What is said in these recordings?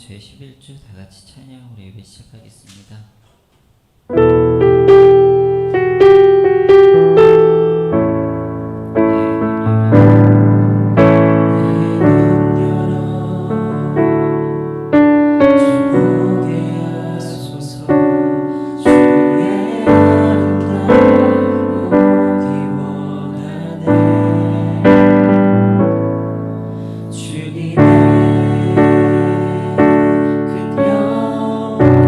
제11주 다같이 찬양으로 예배 시작하겠습니다. 주님의 큰 영광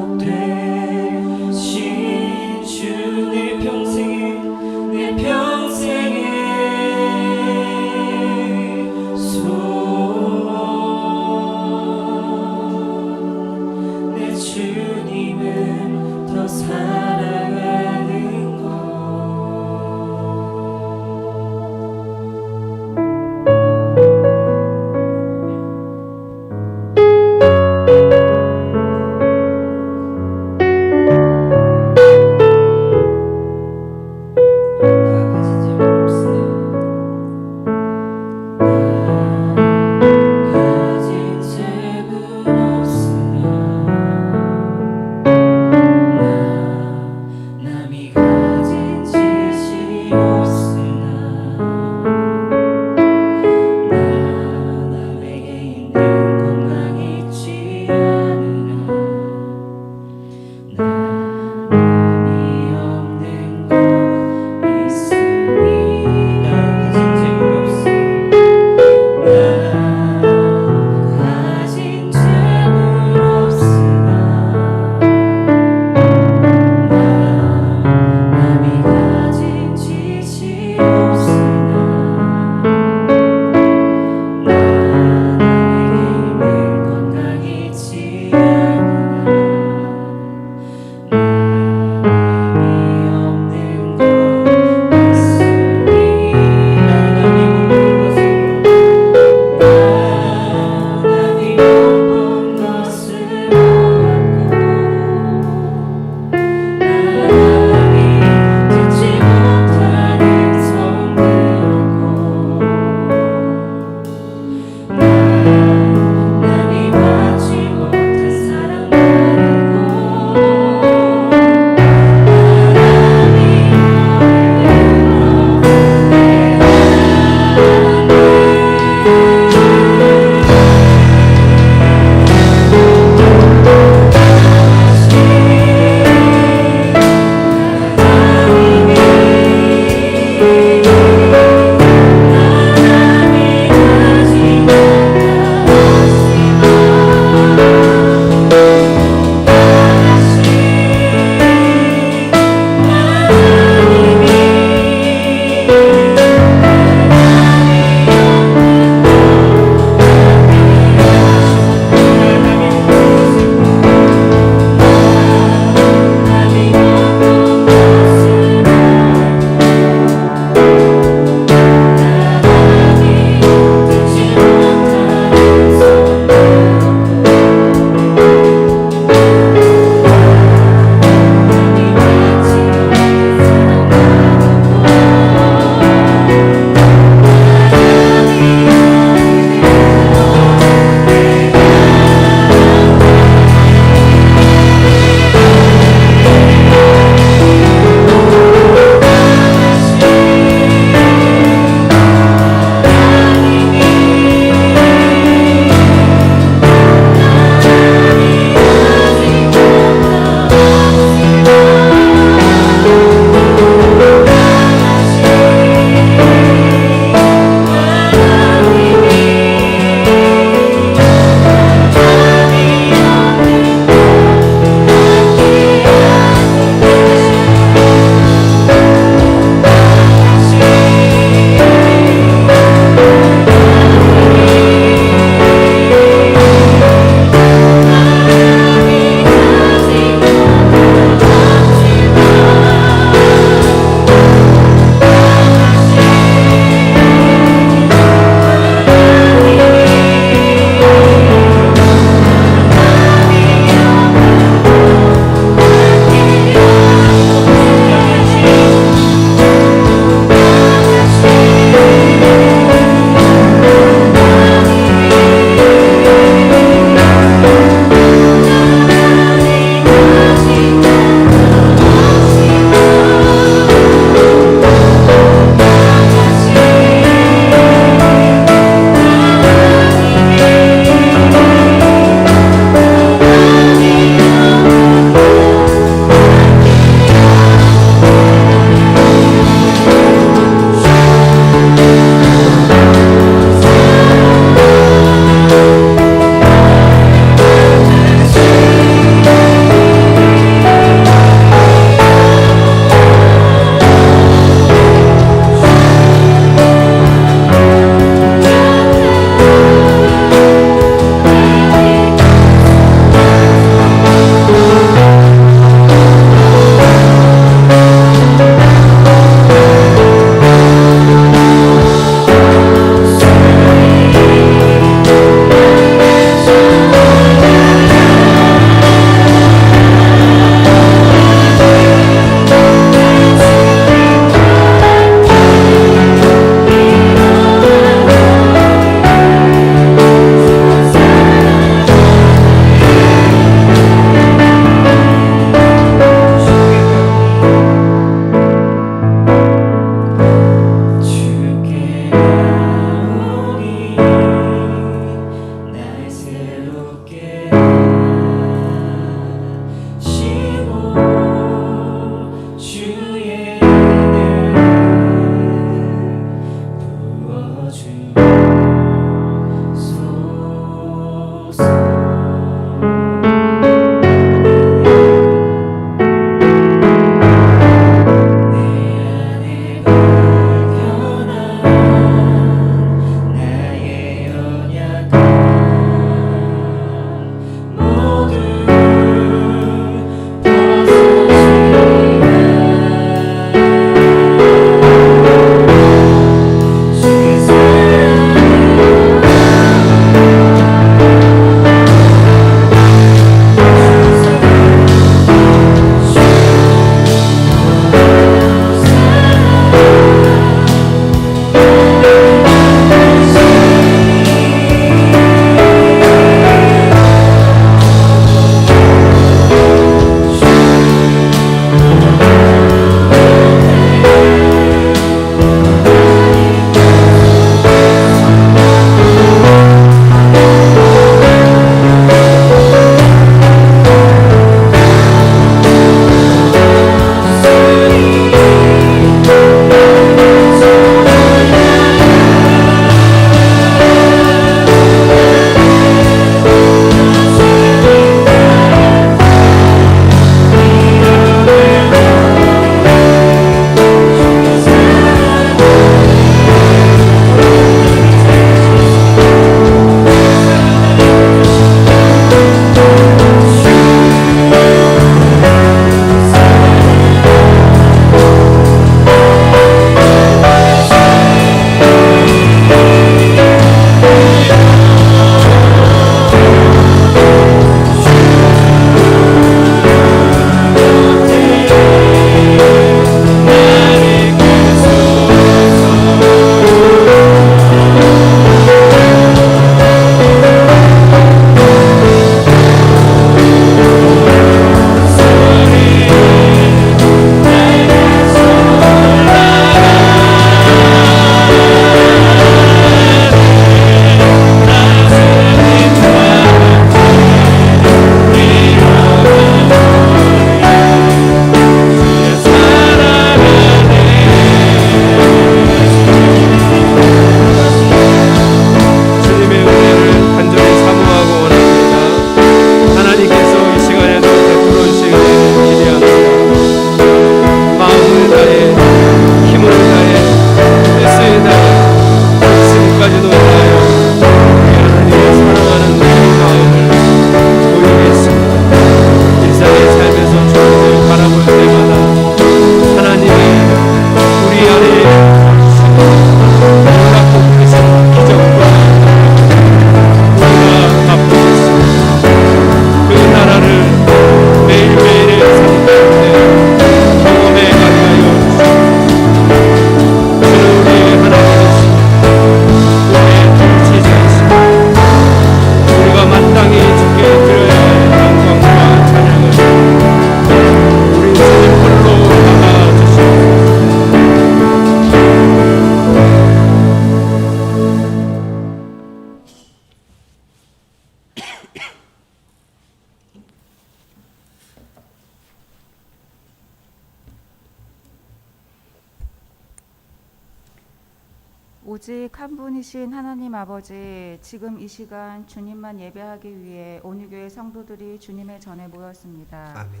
오직 한 분이신 하나님 아버지, 지금 이 시간 주님만 예배하기 위해 온유교회 성도들이 주님의 전에 모였습니다. 아멘.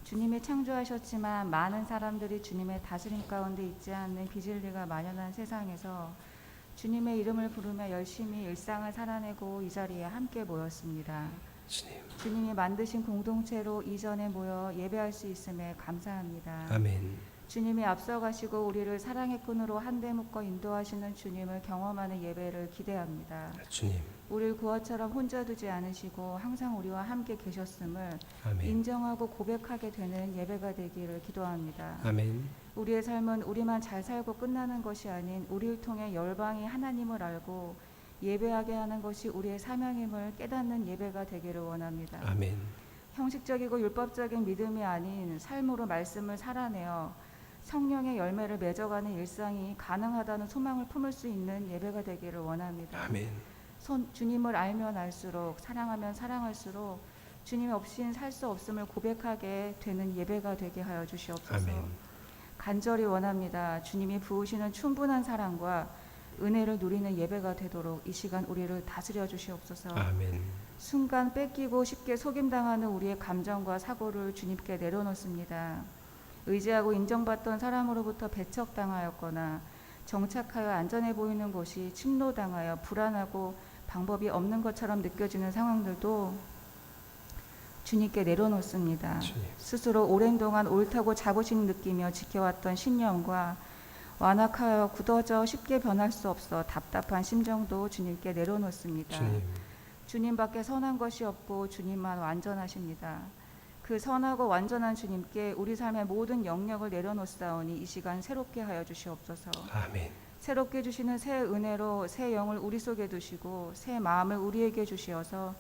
주님이 창조하셨지만 많은 사람들이 주님의 다스림 가운데 있지 않는 비진리가 만연한 세상에서 주님의 이름을 부르며 열심히 일상을 살아내고 이 자리에 함께 모였습니다. 주님이 만드신 공동체로 이전에 모여 예배할 수 있음에 감사합니다. 아멘. 주님이 앞서가시고 우리를 사랑의 끈으로 한데 묶어 인도하시는 주님을 경험하는 예배를 기대합니다. 주님. 우리를 구원처럼 혼자 두지 않으시고 항상 우리와 함께 계셨음을 아멘. 인정하고 고백하게 되는 예배가 되기를 기도합니다. 아멘. 우리의 삶은 우리만 잘 살고 끝나는 것이 아닌 우리를 통해 열방이 하나님을 알고 예배하게 하는 것이 우리의 사명임을 깨닫는 예배가 되기를 원합니다. 아멘. 형식적이고 율법적인 믿음이 아닌 삶으로 말씀을 살아내어 성령의 열매를 맺어가는 일상이 가능하다는 소망을 품을 수 있는 예배가 되기를 원합니다. 아멘. 주님을 알면 알수록, 사랑하면 사랑할수록 주님 없이는 살 수 없음을 고백하게 되는 예배가 되게 하여 주시옵소서. 아멘. 간절히 원합니다. 주님이 부으시는 충분한 사랑과 은혜를 누리는 예배가 되도록 이 시간 우리를 다스려 주시옵소서. 아멘. 순간 뺏기고 쉽게 속임당하는 우리의 감정과 사고를 주님께 내려놓습니다. 의지하고 인정받던 사람으로부터 배척당하였거나 정착하여 안전해 보이는 곳이 침노당하여 불안하고 방법이 없는 것처럼 느껴지는 상황들도 주님께 내려놓습니다. 주님. 스스로 오랜 동안 옳다고 자부심 느끼며 지켜왔던 신념과 완악하여 굳어져 쉽게 변할 수 없어 답답한 심정도 주님께 내려놓습니다. 주님밖에 선한 것이 없고 주님만 완전하십니다. 그 선하고 완전한 주님께 우리 삶의 모든 영역을 내려놓사오니 이 시간 새롭게 하여 주시옵소서. 아멘. 새롭게 주시는 새 은혜로 새 영을 우리 속에 두시고 새 마음을 우리에게 주시어서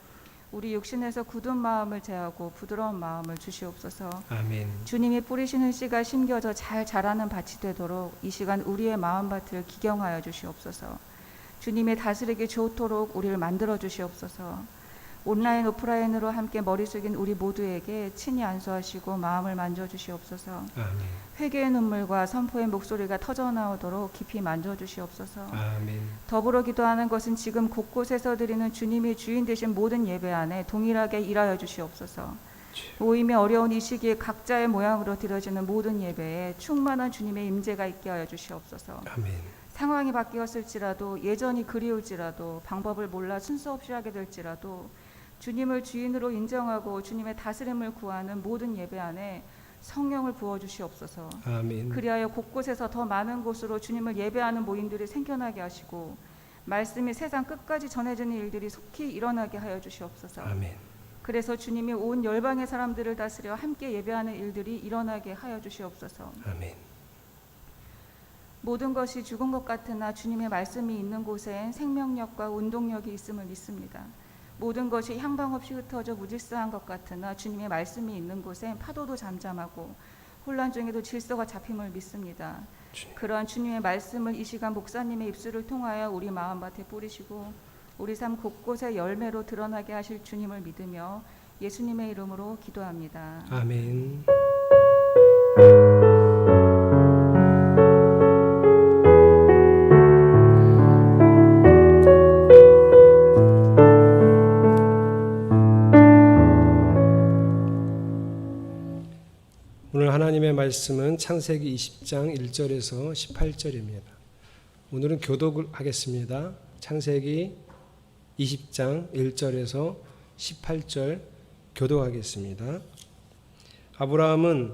우리 육신에서 굳은 마음을 제하고 부드러운 마음을 주시옵소서. 아멘. 주님이 뿌리시는 씨가 심겨져 잘 자라는 밭이 되도록 이 시간 우리의 마음밭을 기경하여 주시옵소서. 주님이 다스리기 좋도록 우리를 만들어 주시옵소서. 온라인 오프라인으로 함께 머리 숙인 우리 모두에게 친히 안수하시고 마음을 만져주시옵소서. 아멘. 회개의 눈물과 선포의 목소리가 터져나오도록 깊이 만져주시옵소서. 아멘. 더불어 기도하는 것은 지금 곳곳에서 드리는 주님이 주인 되신 모든 예배 안에 동일하게 일하여 주시옵소서. 모임이 어려운 이 시기에 각자의 모양으로 드려지는 모든 예배에 충만한 주님의 임재가 있게 하여 주시옵소서. 아멘. 상황이 바뀌었을지라도 예전이 그리울지라도 방법을 몰라 순서 없이 하게 될지라도 주님을 주인으로 인정하고 주님의 다스림을 구하는 모든 예배 안에 성령을 부어주시옵소서. 아멘. 그리하여 곳곳에서 더 많은 곳으로 주님을 예배하는 모임들이 생겨나게 하시고 말씀이 세상 끝까지 전해지는 일들이 속히 일어나게 하여 주시옵소서. 아멘. 그래서 주님이 온 열방의 사람들을 다스려 함께 예배하는 일들이 일어나게 하여 주시옵소서. 아멘. 모든 것이 죽은 것 같으나 주님의 말씀이 있는 곳엔 생명력과 운동력이 있음을 믿습니다. 모든 것이 향방 없이 흩어져 무질서한 것 같으나 주님의 말씀이 있는 곳엔 파도도 잠잠하고 혼란 중에도 질서가 잡힘을 믿습니다. 그러한 주님의 말씀을 이 시간 목사님의 입술을 통하여 우리 마음밭에 뿌리시고 우리 삶 곳곳에 열매로 드러나게 하실 주님을 믿으며 예수님의 이름으로 기도합니다. 아멘. 오늘 하나님의 말씀은 창세기 20장 1절에서 18절입니다. 오늘은 교독하겠습니다. 창세기 20장 1절에서 18절 교독하겠습니다. 아브라함은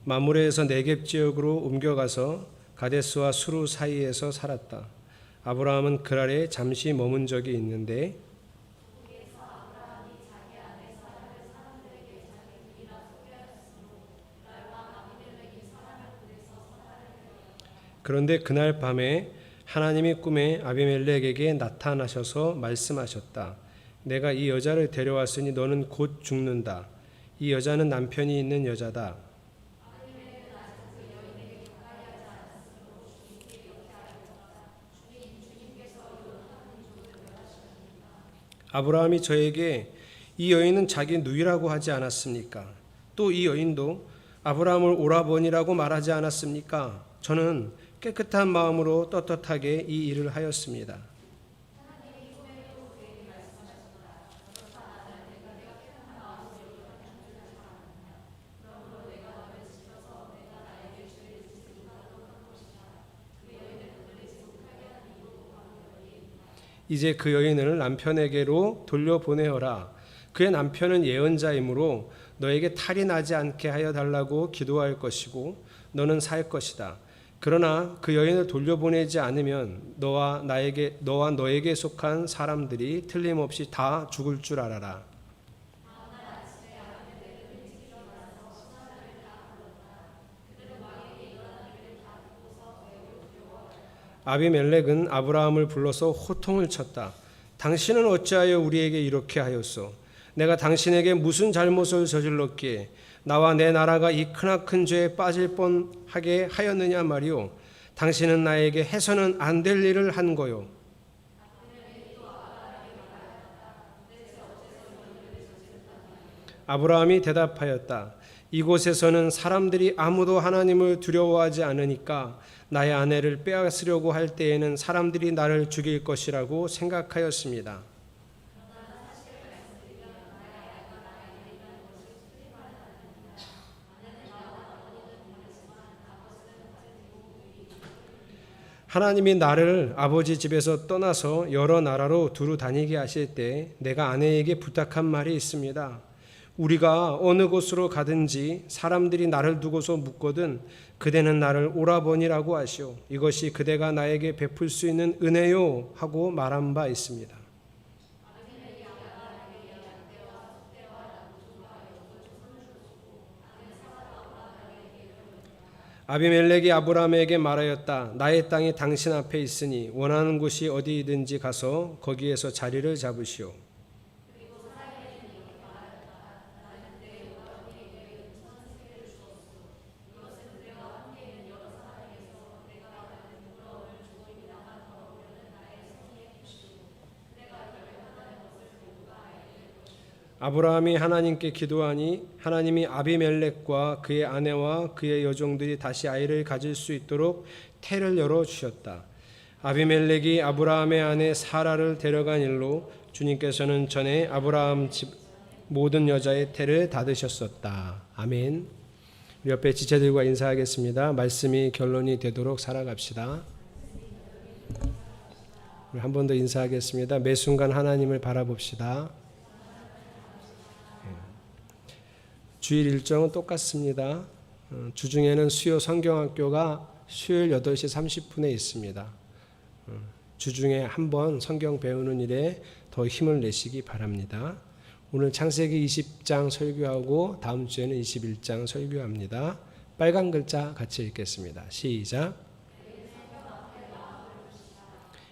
마므레에서 네겝 지역으로 옮겨가서 가데스와 수루 사이에서 살았다. 아브라함은 그랄에 잠시 머문 적이 있는데 그런데 그날 밤에 하나님이 꿈에 아비멜렉에게 나타나셔서 말씀하셨다. 내가 이 여자를 데려왔으니 너는 곧 죽는다. 이 여자는 남편이 있는 여자다. 아브라함이 저에게 이 여인은 자기 누이라고 하지 않았습니까? 또 이 여인도 아브라함을 오라버니라고 말하지 않았습니까? 저는 깨끗한 마음으로 떳떳하게 이 일을 하였습니다. 이제 그 여인을 남편에게로 돌려보내어라. 그의 남편은 예언자이므로 너에게 탈이 나지 않게 하여 달라고 기도할 것이고 너는 살 것이다. 그러나 그 여인을 돌려보내지 않으면 너와 너에게 속한 사람들이 틀림없이 다 죽을 줄 알아라. 아비멜렉은 아브라함을 불러서 호통을 쳤다. 당신은 어찌하여 우리에게 이렇게 하였소? 내가 당신에게 무슨 잘못을 저질렀기에 나와 내 나라가 이 크나큰 죄에 빠질 뻔하게 하였느냐 말이오. 당신은 나에게 해서는 안 될 일을 한 거요. 아브라함이 대답하였다. 이곳에서는 사람들이 아무도 하나님을 두려워하지 않으니까 나의 아내를 빼앗으려고 할 때에는 사람들이 나를 죽일 것이라고 생각하였습니다. 하나님이 나를 아버지 집에서 떠나서 여러 나라로 두루 다니게 하실 때 내가 아내에게 부탁한 말이 있습니다. 우리가 어느 곳으로 가든지 사람들이 나를 두고서 묻거든 그대는 나를 오라버니라고 하시오. 이것이 그대가 나에게 베풀 수 있는 은혜요 하고 말한 바 있습니다. 아비멜렉이 아브라함에게 말하였다. 나의 땅이 당신 앞에 있으니 원하는 곳이 어디든지 가서 거기에서 자리를 잡으시오. 아브라함이 하나님께 기도하니 하나님이 아비멜렉과 그의 아내와 그의 여종들이 다시 아이를 가질 수 있도록 태를 열어 주셨다. 아비멜렉이 아브라함의 아내 사라를 데려간 일로 주님께서는 전에 아브라함 집 모든 여자의 태를 닫으셨었다. 아멘. 우리 옆에 지체들과 인사하겠습니다. 말씀이 결론이 되도록 살아갑시다. 우리 한 번 더 인사하겠습니다. 매 순간 하나님을 바라봅시다. 주일 일정은 똑같습니다. 주중에는 수요 성경학교가 수요일 8시 30분에 있습니다. 주중에 한 번 성경 배우는 일에 더 힘을 내시기 바랍니다. 오늘 창세기 20장 설교하고 다음 주에는 21장 설교합니다. 빨간 글자 같이 읽겠습니다. 시작.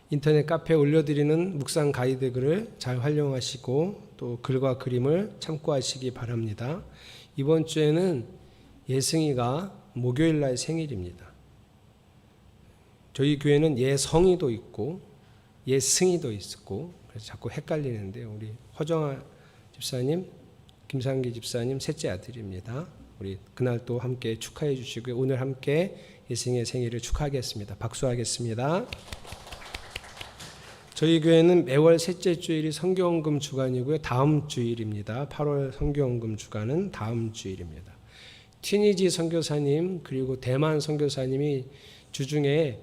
인터넷 카페에 올려드리는 묵상 가이드 글을 잘 활용하시고 또 글과 그림을 참고하시기 바랍니다. 이번 주에는 예승이가 목요일 날 생일입니다. 저희 교회는 예성이도 있고 예승이도 있고 그래서 자꾸 헷갈리는데 우리 허정아 집사님, 김상기 집사님 셋째 아들입니다. 우리 그날 또 함께 축하해 주시고요. 오늘 함께 예승이의 생일을 축하하겠습니다. 박수하겠습니다. 저희 교회는 매월 셋째 주일이 성경언금 주간이고요. 다음 주일입니다. 8월 성경언금 주간은 다음 주일입니다. 튀니지 선교사님 그리고 대만 선교사님이 주중에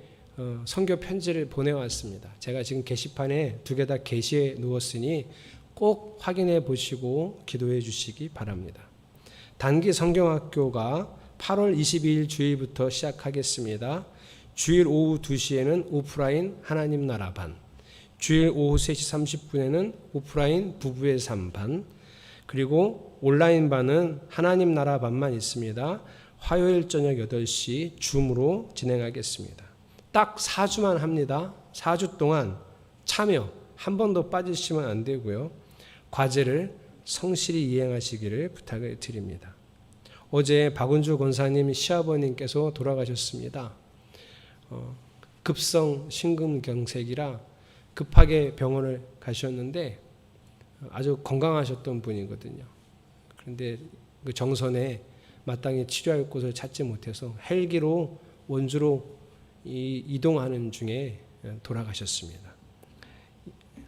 선교 편지를 보내왔습니다. 제가 지금 게시판에 2개 다 게시해 놓았으니 꼭 확인해 보시고 기도해 주시기 바랍니다. 단기 성경학교가 8월 22일 주일부터 시작하겠습니다. 주일 오후 2시에는 오프라인 하나님 나라 반, 주일 오후 3시 30분에는 오프라인 부부의 3반, 그리고 온라인 반은 하나님 나라 반만 있습니다. 화요일 저녁 8시 줌으로 진행하겠습니다. 딱 4주만 합니다. 4주 동안 참여 한 번도 빠지시면 안 되고요. 과제를 성실히 이행하시기를 부탁을 드립니다. 어제 박은주 권사님 시아버님께서 돌아가셨습니다. 급성 심근경색이라 급하게 병원을 가셨는데 아주 건강하셨던 분이거든요. 그런데 그 정선에 마땅히 치료할 곳을 찾지 못해서 헬기로 원주로 이동하는 중에 돌아가셨습니다.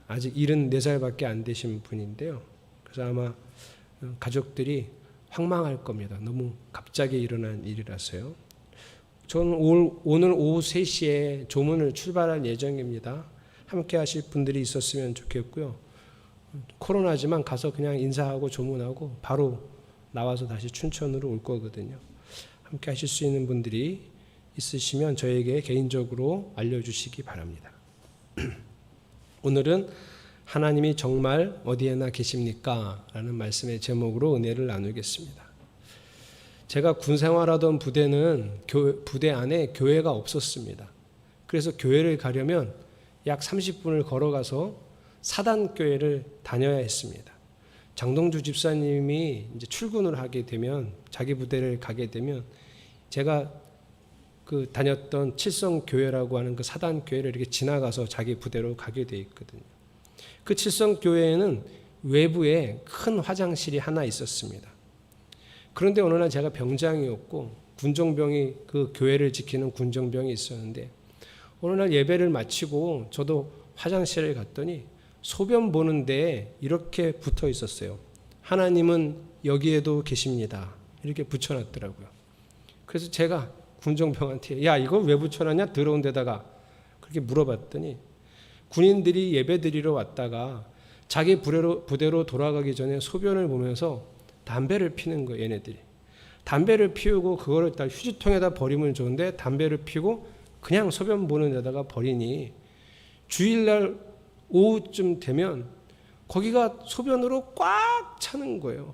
아직 74살밖에 안 되신 분인데요. 그래서 아마 가족들이 황망할 겁니다. 너무 갑자기 일어난 일이라서요. 저는 오늘 오후 3시에 조문을 출발할 예정입니다. 함께 하실 분들이 있었으면 좋겠고요. 코로나지만 가서 그냥 인사하고 조문하고 바로 나와서 다시 춘천으로 올 거거든요. 함께 하실 수 있는 분들이 있으시면 저에게 개인적으로 알려주시기 바랍니다. 오늘은 하나님이 정말 어디에나 계십니까? 라는 말씀의 제목으로 은혜를 나누겠습니다. 제가 군 생활하던 부대는 부대 안에 교회가 없었습니다. 그래서 교회를 가려면 약 30분을 걸어가서 사단교회를 다녀야 했습니다. 장동주 집사님이 이제 출근을 하게 되면 자기 부대를 가게 되면 제가 그 다녔던 칠성교회라고 하는 그 사단교회를 이렇게 지나가서 자기 부대로 가게 돼 있거든요. 그 칠성교회에는 외부에 큰 화장실이 하나 있었습니다. 그런데 어느 날 제가 병장이었고 군정병이 그 교회를 지키는 군정병이 있었는데 어느 날 예배를 마치고 저도 화장실을 갔더니 소변 보는데 이렇게 붙어 있었어요. 하나님은 여기에도 계십니다. 이렇게 붙여놨더라고요. 그래서 제가 군정병한테 야 이거 왜 붙여놨냐 더러운 데다가 그렇게 물어봤더니 군인들이 예배 드리러 왔다가 자기 부대로 돌아가기 전에 소변을 보면서 담배를 피는 거예요. 얘네들이 담배를 피우고 그거를 다 휴지통에다 버리면 좋은데 담배를 피우고 그냥 소변 보는 데다가 버리니 주일날 오후쯤 되면 거기가 소변으로 꽉 차는 거예요.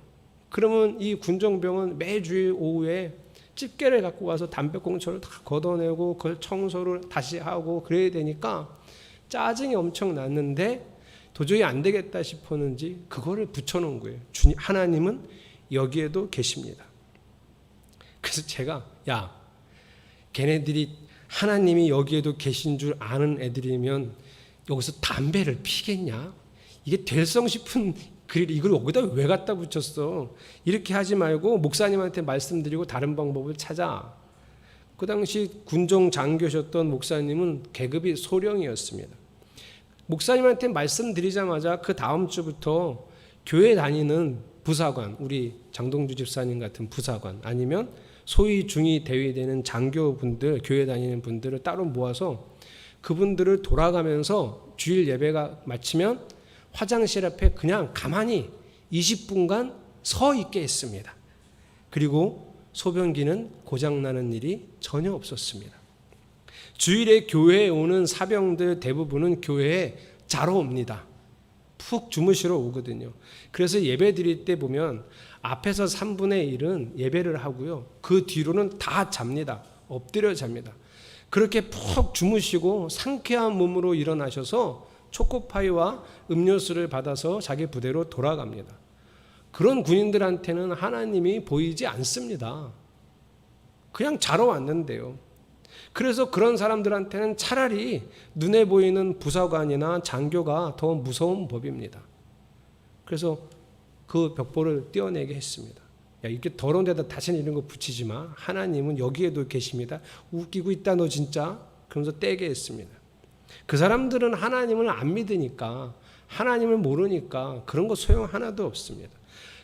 그러면 이 군정병은 매주일 오후에 집게를 갖고 와서 담배꽁초를 다 걷어내고 그걸 청소를 다시 하고 그래야 되니까 짜증이 엄청 났는데 도저히 안 되겠다 싶었는지 그거를 붙여놓은 거예요. 하나님은 여기에도 계십니다. 그래서 제가 야 걔네들이 하나님이 여기에도 계신 줄 아는 애들이면 여기서 담배를 피겠냐? 이게 될성 싶은 글 이걸 여기다 왜 갖다 붙였어? 이렇게 하지 말고 목사님한테 말씀드리고 다른 방법을 찾아. 그 당시 군종 장교셨던 목사님은 계급이 소령이었습니다. 목사님한테 말씀드리자마자 그 다음 주부터 교회 다니는 부사관, 우리 장동주 집사님 같은 부사관 아니면 소위 중위 대위되는 장교분들, 교회 다니는 분들을 따로 모아서 그분들을 돌아가면서 주일 예배가 마치면 화장실 앞에 그냥 가만히 20분간 서 있게 했습니다. 그리고 소변기는 고장나는 일이 전혀 없었습니다. 주일에 교회에 오는 사병들 대부분은 교회에 자러 옵니다. 푹 주무시러 오거든요. 그래서 예배 드릴 때 보면 앞에서 3분의 1은 예배를 하고요. 그 뒤로는 다 잡니다. 엎드려 잡니다. 그렇게 푹 주무시고 상쾌한 몸으로 일어나셔서 초코파이와 음료수를 받아서 자기 부대로 돌아갑니다. 그런 군인들한테는 하나님이 보이지 않습니다. 그냥 자러 왔는데요. 그래서 그런 사람들한테는 차라리 눈에 보이는 부사관이나 장교가 더 무서운 법입니다. 그래서 그 벽보를 떼어내게 했습니다. 야, 이렇게 더러운 데다 다시는 이런 거 붙이지 마. 하나님은 여기에도 계십니다. 웃기고 있다 너 진짜. 그러면서 떼게 했습니다. 그 사람들은 하나님을 안 믿으니까 하나님을 모르니까 그런 거 소용 하나도 없습니다.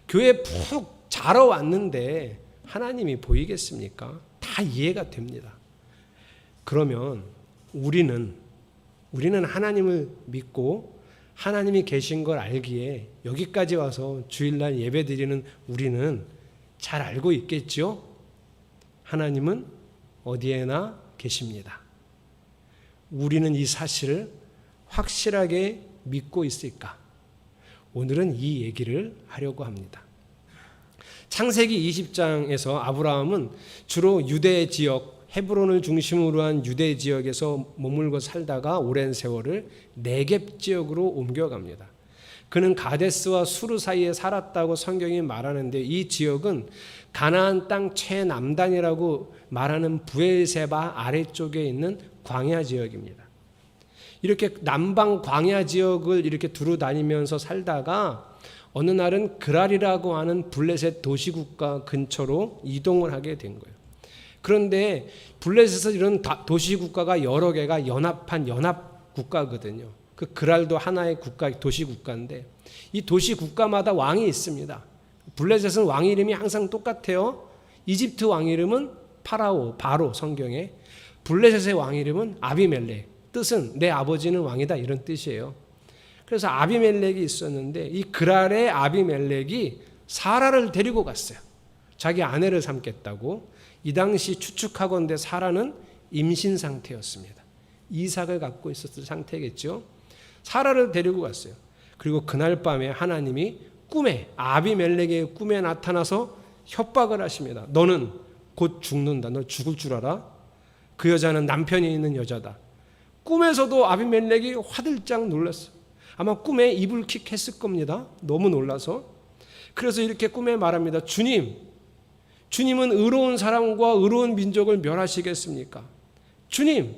교회 푹 자러 왔는데 하나님이 보이겠습니까? 다 이해가 됩니다. 그러면 우리는 하나님을 믿고 하나님이 계신 걸 알기에 여기까지 와서 주일날 예배드리는 우리는 잘 알고 있겠죠? 하나님은 어디에나 계십니다. 우리는 이 사실을 확실하게 믿고 있을까? 오늘은 이 얘기를 하려고 합니다. 창세기 20장에서 아브라함은 주로 유대 지역, 헤브론을 중심으로 한 유대 지역에서 머물고 살다가 오랜 세월을 네겝 지역으로 옮겨갑니다. 그는 가데스와 수르 사이에 살았다고 성경이 말하는데 이 지역은 가나안 땅 최남단이라고 말하는 브엘세바 아래쪽에 있는 광야 지역입니다. 이렇게 남방 광야 지역을 이렇게 두루 다니면서 살다가 어느 날은 그랄이라고 하는 블레셋 도시국가 근처로 이동을 하게 된 거예요. 그런데 블레셋은 이런 도시 국가가 여러 개가 연합한 연합 국가거든요. 그 그랄도 하나의 국가, 도시 국가인데 이 도시 국가마다 왕이 있습니다. 블레셋은 왕 이름이 항상 똑같아요. 이집트 왕 이름은 바로 성경에. 블레셋의 왕 이름은 아비멜렉. 뜻은 내 아버지는 왕이다 이런 뜻이에요. 그래서 아비멜렉이 있었는데 이 그랄의 아비멜렉이 사라를 데리고 갔어요. 자기 아내를 삼겠다고. 이 당시 추측하건대 사라는 임신 상태였습니다. 이삭을 갖고 있었을 상태겠죠. 사라를 데리고 갔어요. 그리고 그날 밤에 하나님이 꿈에 아비멜렉의 꿈에 나타나서 협박을 하십니다. 너는 곧 죽는다. 너 죽을 줄 알아? 그 여자는 남편이 있는 여자다. 꿈에서도 아비멜렉이 화들짝 놀랐어요. 아마 꿈에 이불킥 했을 겁니다. 너무 놀라서. 그래서 이렇게 꿈에 말합니다. 주님은 의로운 사람과 의로운 민족을 멸하시겠습니까? 주님,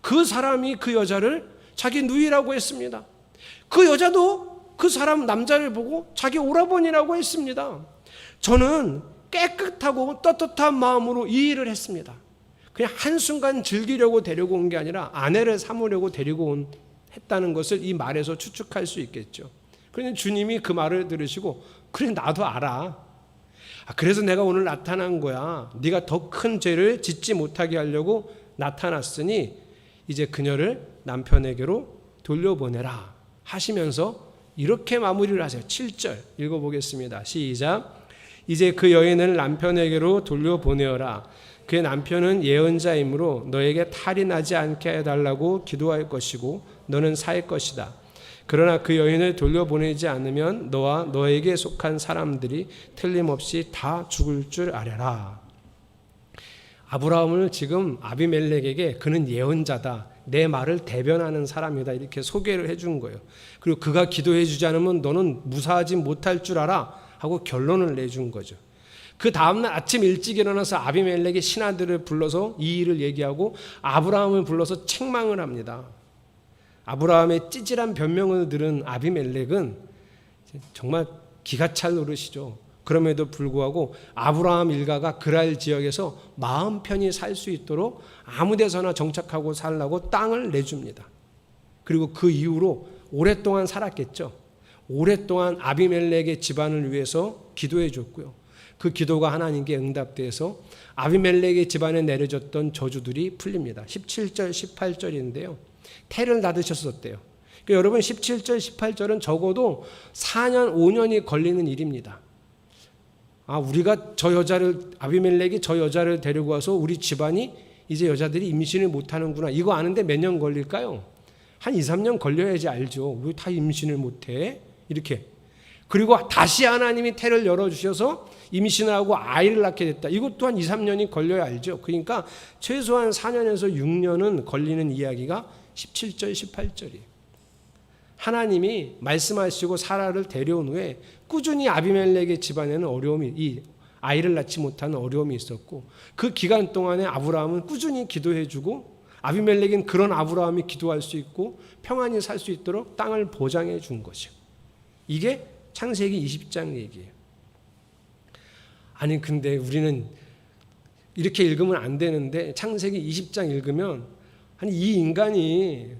그 사람이 그 여자를 자기 누이라고 했습니다. 그 여자도 그 사람 남자를 보고 자기 오라버니라고 했습니다. 저는 깨끗하고 떳떳한 마음으로 이 일을 했습니다. 그냥 한순간 즐기려고 데리고 온 게 아니라 아내를 삼으려고 데리고 했다는 것을 이 말에서 추측할 수 있겠죠. 그런데 주님이 그 말을 들으시고 그래 나도 알아. 그래서 내가 오늘 나타난 거야. 네가 더 큰 죄를 짓지 못하게 하려고 나타났으니 이제 그녀를 남편에게로 돌려보내라 하시면서 이렇게 마무리를 하세요. 7절 읽어보겠습니다. 시작. 이제 그 여인을 남편에게로 돌려보내어라. 그의 남편은 예언자이므로 너에게 탈이 나지 않게 해달라고 기도할 것이고 너는 살 것이다. 그러나 그 여인을 돌려보내지 않으면 너와 너에게 속한 사람들이 틀림없이 다 죽을 줄 알아라. 아브라함을 지금 아비멜렉에게 그는 예언자다. 내 말을 대변하는 사람이다. 이렇게 소개를 해준 거예요. 그리고 그가 기도해 주지 않으면 너는 무사하지 못할 줄 알아. 하고 결론을 내준 거죠. 그 다음날 아침 일찍 일어나서 아비멜렉의 신하들을 불러서 이 일을 얘기하고 아브라함을 불러서 책망을 합니다. 아브라함의 찌질한 변명을 들은 아비멜렉은 정말 기가 찰 노릇이죠. 그럼에도 불구하고 아브라함 일가가 그랄 지역에서 마음 편히 살 수 있도록 아무 데서나 정착하고 살라고 땅을 내줍니다. 그리고 그 이후로 오랫동안 살았겠죠. 오랫동안 아비멜렉의 집안을 위해서 기도해 줬고요. 그 기도가 하나님께 응답돼서 아비멜렉의 집안에 내려졌던 저주들이 풀립니다. 17절 18절인데요. 태를 닫으셨었대요. 그러니까 여러분 17절 18절은 적어도 4년 5년이 걸리는 일입니다. 우리가 아비멜렉이 저 여자를 데리고 와서 우리 집안이 이제 여자들이 임신을 못하는구나. 이거 아는데 몇 년 걸릴까요? 한 2, 3년 걸려야지 알죠. 왜 다 임신을 못해? 이렇게. 그리고 다시 하나님이 태를 열어주셔서 임신을 하고 아이를 낳게 됐다. 이것도 한 2, 3년이 걸려야 알죠. 그러니까 최소한 4년에서 6년은 걸리는 이야기가 17절, 18절이에요. 하나님이 말씀하시고 사라를 데려온 후에 꾸준히 아비멜렉의 집안에는 이 아이를 낳지 못하는 어려움이 있었고 그 기간 동안에 아브라함은 꾸준히 기도해주고 아비멜렉은 그런 아브라함이 기도할 수 있고 평안히 살 수 있도록 땅을 보장해 준 것이요. 이게 창세기 20장 얘기예요. 아니 근데 우리는 이렇게 읽으면 안 되는데 창세기 20장 읽으면 아니 이 인간이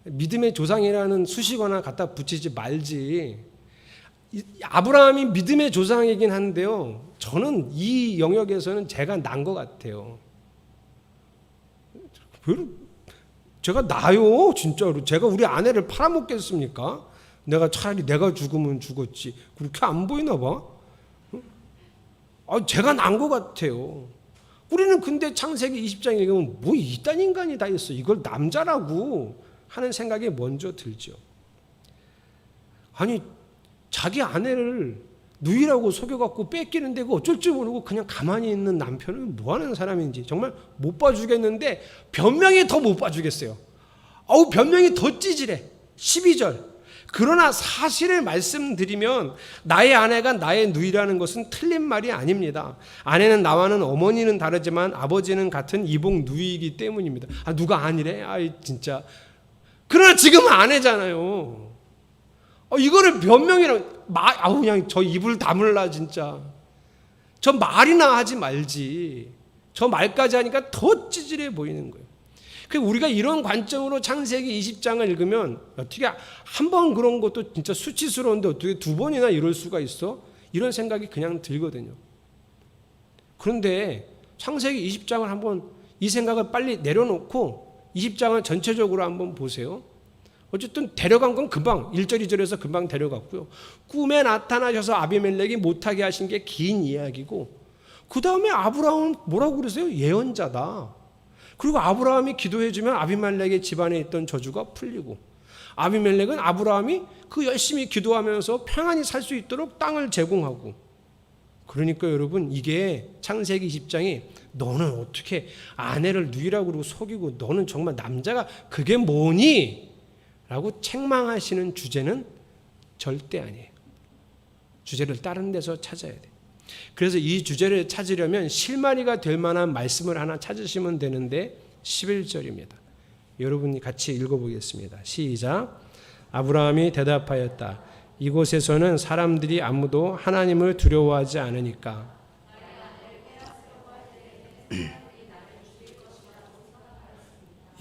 믿음의 조상이라는 수식어나 갖다 붙이지 말지. 아브라함이 믿음의 조상이긴 한데요. 저는 이 영역에서는 제가 난 것 같아요. 제가 나요 진짜로. 제가 우리 아내를 팔아먹겠습니까? 차라리 내가 죽으면 죽었지. 그렇게 안 보이나 봐. 제가 난 것 같아요. 우리는 근데 창세기 20장 읽으면 뭐 이딴 인간이 다 있어. 이걸 남자라고 하는 생각이 먼저 들죠. 아니 자기 아내를 누이라고 속여갖고 뺏기는데 그 어쩔 줄 모르고 그냥 가만히 있는 남편은 뭐하는 사람인지 정말 못 봐주겠는데 변명이 더 못 봐주겠어요. 변명이 더 찌질해. 12절. 그러나 사실을 말씀드리면 나의 아내가 나의 누이라는 것은 틀린 말이 아닙니다. 아내는 나와는 어머니는 다르지만 아버지는 같은 이복 누이이기 때문입니다. 누가 아니래? 진짜. 그러나 지금은 아내잖아요. 이거를 변명이랑 그냥 저 입을 다물라 진짜. 저 말이나 하지 말지. 저 말까지 하니까 더 찌질해 보이는 거예요. 우리가 이런 관점으로 창세기 20장을 읽으면 어떻게 한 번 그런 것도 진짜 수치스러운데 어떻게 두 번이나 이럴 수가 있어? 이런 생각이 그냥 들거든요. 그런데 창세기 20장을 한번 이 생각을 빨리 내려놓고 20장을 전체적으로 한번 보세요. 어쨌든 데려간 건 금방 1절 2절에서 금방 데려갔고요. 꿈에 나타나셔서 아비멜렉이 못하게 하신 게 긴 이야기고, 그 다음에 아브라함은 뭐라고 그러세요? 예언자다. 그리고 아브라함이 기도해주면 아비멜렉의 집안에 있던 저주가 풀리고, 아비멜렉은 아브라함이 그 열심히 기도하면서 평안히 살 수 있도록 땅을 제공하고. 그러니까 여러분, 이게 창세기 20장이 너는 어떻게 아내를 누이라고 그러고 속이고 너는 정말 남자가 그게 뭐니? 라고 책망하시는 주제는 절대 아니에요. 주제를 다른 데서 찾아야 돼요. 그래서 이 주제를 찾으려면 실마리가 될 만한 말씀을 하나 찾으시면 되는데 11절입니다. 여러분이 같이 읽어보겠습니다. 시작. 아브라함이 대답하였다. 이곳에서는 사람들이 아무도 하나님을 두려워하지 않으니까.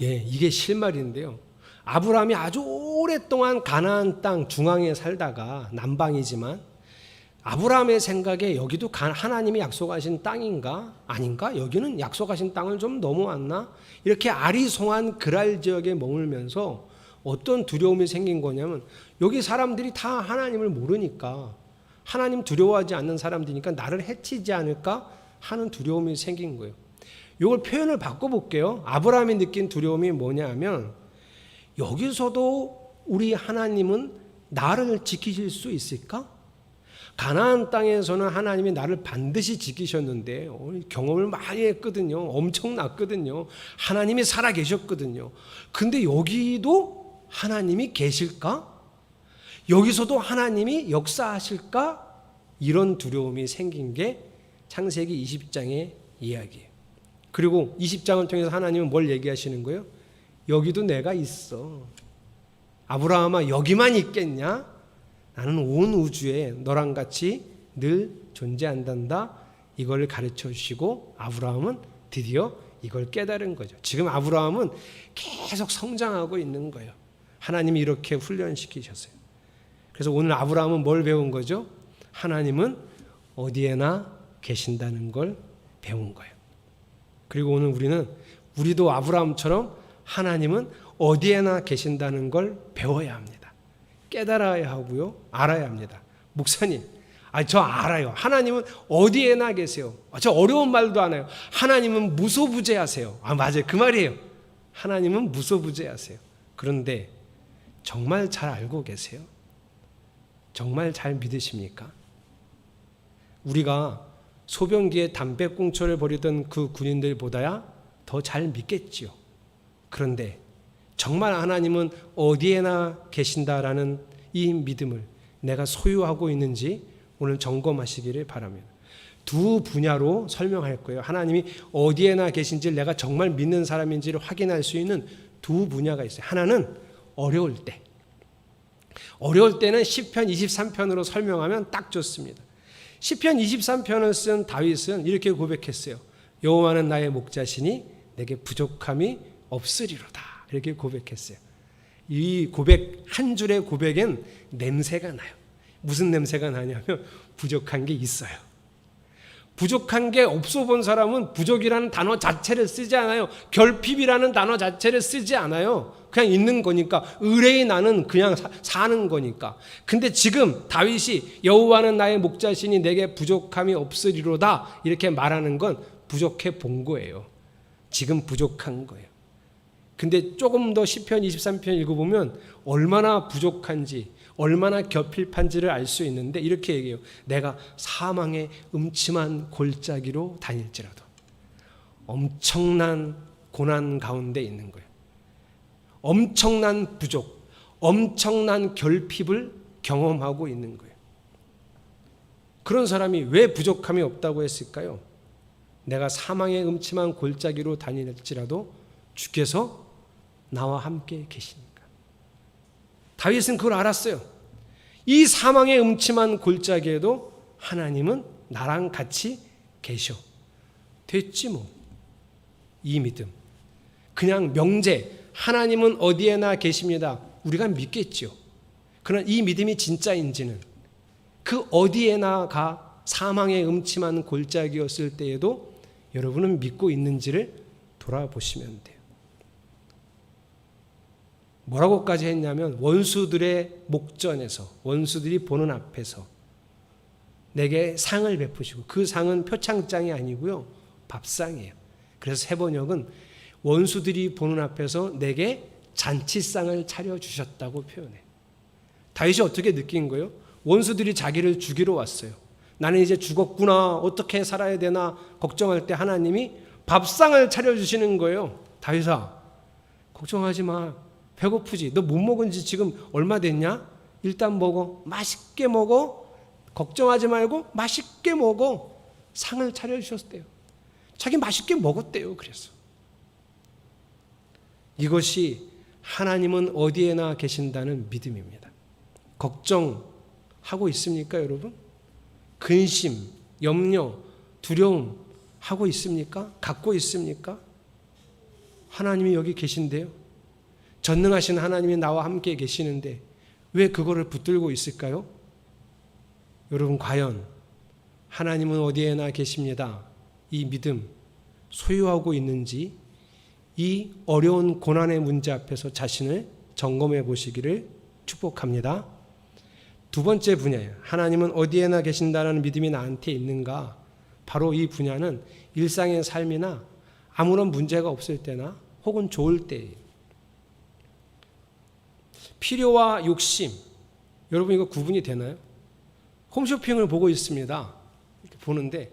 예, 이게 실말인데요. 아브라함이 아주 오랫동안 가나안 땅 중앙에 살다가 남방이지만 아브라함의 생각에 여기도 하나님이 약속하신 땅인가? 아닌가? 여기는 약속하신 땅을 좀 넘어왔나? 이렇게 아리송한 그랄 지역에 머물면서 어떤 두려움이 생긴 거냐면, 여기 사람들이 다 하나님을 모르니까, 하나님 두려워하지 않는 사람들이니까 나를 해치지 않을까 하는 두려움이 생긴 거예요. 이걸 표현을 바꿔볼게요. 아브라함이 느낀 두려움이 뭐냐 하면, 여기서도 우리 하나님은 나를 지키실 수 있을까? 가나안 땅에서는 하나님이 나를 반드시 지키셨는데 경험을 많이 했거든요. 엄청났거든요. 하나님이 살아계셨거든요. 근데 여기도 하나님이 계실까? 여기서도 하나님이 역사하실까? 이런 두려움이 생긴 게 창세기 20장의 이야기예요. 그리고 20장을 통해서 하나님은 뭘 얘기하시는 거예요? 여기도 내가 있어. 아브라함아, 여기만 있겠냐? 나는 온 우주에 너랑 같이 늘 존재한단다. 이걸 가르쳐 주시고 아브라함은 드디어 이걸 깨달은 거죠. 지금 아브라함은 계속 성장하고 있는 거예요. 하나님이 이렇게 훈련시키셨어요. 그래서 오늘 아브라함은 뭘 배운 거죠? 하나님은 어디에나 계신다는 걸 배운 거예요. 그리고 오늘 우리도 아브라함처럼 하나님은 어디에나 계신다는 걸 배워야 합니다. 깨달아야 하고요. 알아야 합니다. 목사님, 저 알아요. 하나님은 어디에나 계세요. 저 어려운 말도 안 해요. 하나님은 무소부재하세요. 맞아요. 그 말이에요. 하나님은 무소부재하세요. 그런데 정말 잘 알고 계세요? 정말 잘 믿으십니까? 우리가 소변기에 담배꽁초를 버리던 그 군인들보다야 더 잘 믿겠지요. 그런데 정말 하나님은 어디에나 계신다라는 이 믿음을 내가 소유하고 있는지 오늘 점검하시기를 바랍니다. 두 분야로 설명할 거예요. 하나님이 어디에나 계신지를 내가 정말 믿는 사람인지를 확인할 수 있는 두 분야가 있어요. 하나는 어려울 때. 어려울 때는 시편 23편으로 설명하면 딱 좋습니다. 시편 23편을 쓴 다윗은 이렇게 고백했어요. 여호와는 나의 목자시니 내게 부족함이 없으리로다. 이렇게 고백했어요. 이 고백, 한 줄의 고백엔 냄새가 나요. 무슨 냄새가 나냐면 부족한 게 있어요. 부족한 게 없어 본 사람은 부족이라는 단어 자체를 쓰지 않아요. 결핍이라는 단어 자체를 쓰지 않아요. 그냥 있는 거니까, 의뢰의 나는 그냥 사는 거니까. 근데 지금 다윗이 여호와는 나의 목자시니 내게 부족함이 없으리로다 이렇게 말하는 건 부족해 본 거예요. 지금 부족한 거예요. 근데 조금 더 시편 23편 읽어보면 얼마나 부족한지, 얼마나 결핍한지를 알 수 있는데 이렇게 얘기해요. 내가 사망의 음침한 골짜기로 다닐지라도. 엄청난 고난 가운데 있는 거예요. 엄청난 부족, 엄청난 결핍을 경험하고 있는 거예요. 그런 사람이 왜 부족함이 없다고 했을까요? 내가 사망의 음침한 골짜기로 다닐지라도 주께서 나와 함께 계시니까. 다윗은 그걸 알았어요. 이 사망의 음침한 골짜기에도 하나님은 나랑 같이 계셔. 됐지 뭐. 이 믿음. 그냥 명제, 하나님은 어디에나 계십니다. 우리가 믿겠죠. 그러나 이 믿음이 진짜인지는 그 어디에나가 사망의 음침한 골짜기였을 때에도 여러분은 믿고 있는지를 돌아보시면 돼요. 뭐라고까지 했냐면 원수들의 목전에서, 원수들이 보는 앞에서 내게 상을 베푸시고, 그 상은 표창장이 아니고요, 밥상이에요. 그래서 해번역은 원수들이 보는 앞에서 내게 잔치상을 차려주셨다고 표현해요. 다윗이 어떻게 느낀 거예요? 원수들이 자기를 죽이러 왔어요. 나는 이제 죽었구나, 어떻게 살아야 되나 걱정할 때 하나님이 밥상을 차려주시는 거예요. 다윗아, 걱정하지 마. 배고프지? 너 못 먹은 지 지금 얼마 됐냐? 일단 먹어. 맛있게 먹어. 걱정하지 말고 맛있게 먹어. 상을 차려주셨대요. 자기 맛있게 먹었대요. 그래서 이것이 하나님은 어디에나 계신다는 믿음입니다. 걱정하고 있습니까, 여러분? 근심, 염려, 두려움 하고 있습니까? 갖고 있습니까? 하나님이 여기 계신데요. 전능하신 하나님이 나와 함께 계시는데 왜 그거를 붙들고 있을까요? 여러분, 과연 하나님은 어디에나 계십니다. 이 믿음 소유하고 있는지, 이 어려운 고난의 문제 앞에서 자신을 점검해 보시기를 축복합니다. 두 번째 분야예요. 하나님은 어디에나 계신다는 믿음이 나한테 있는가? 바로 이 분야는 일상의 삶이나 아무런 문제가 없을 때나 혹은 좋을 때예요. 필요와 욕심, 여러분 이거 구분이 되나요? 홈쇼핑을 보고 있습니다. 이렇게 보는데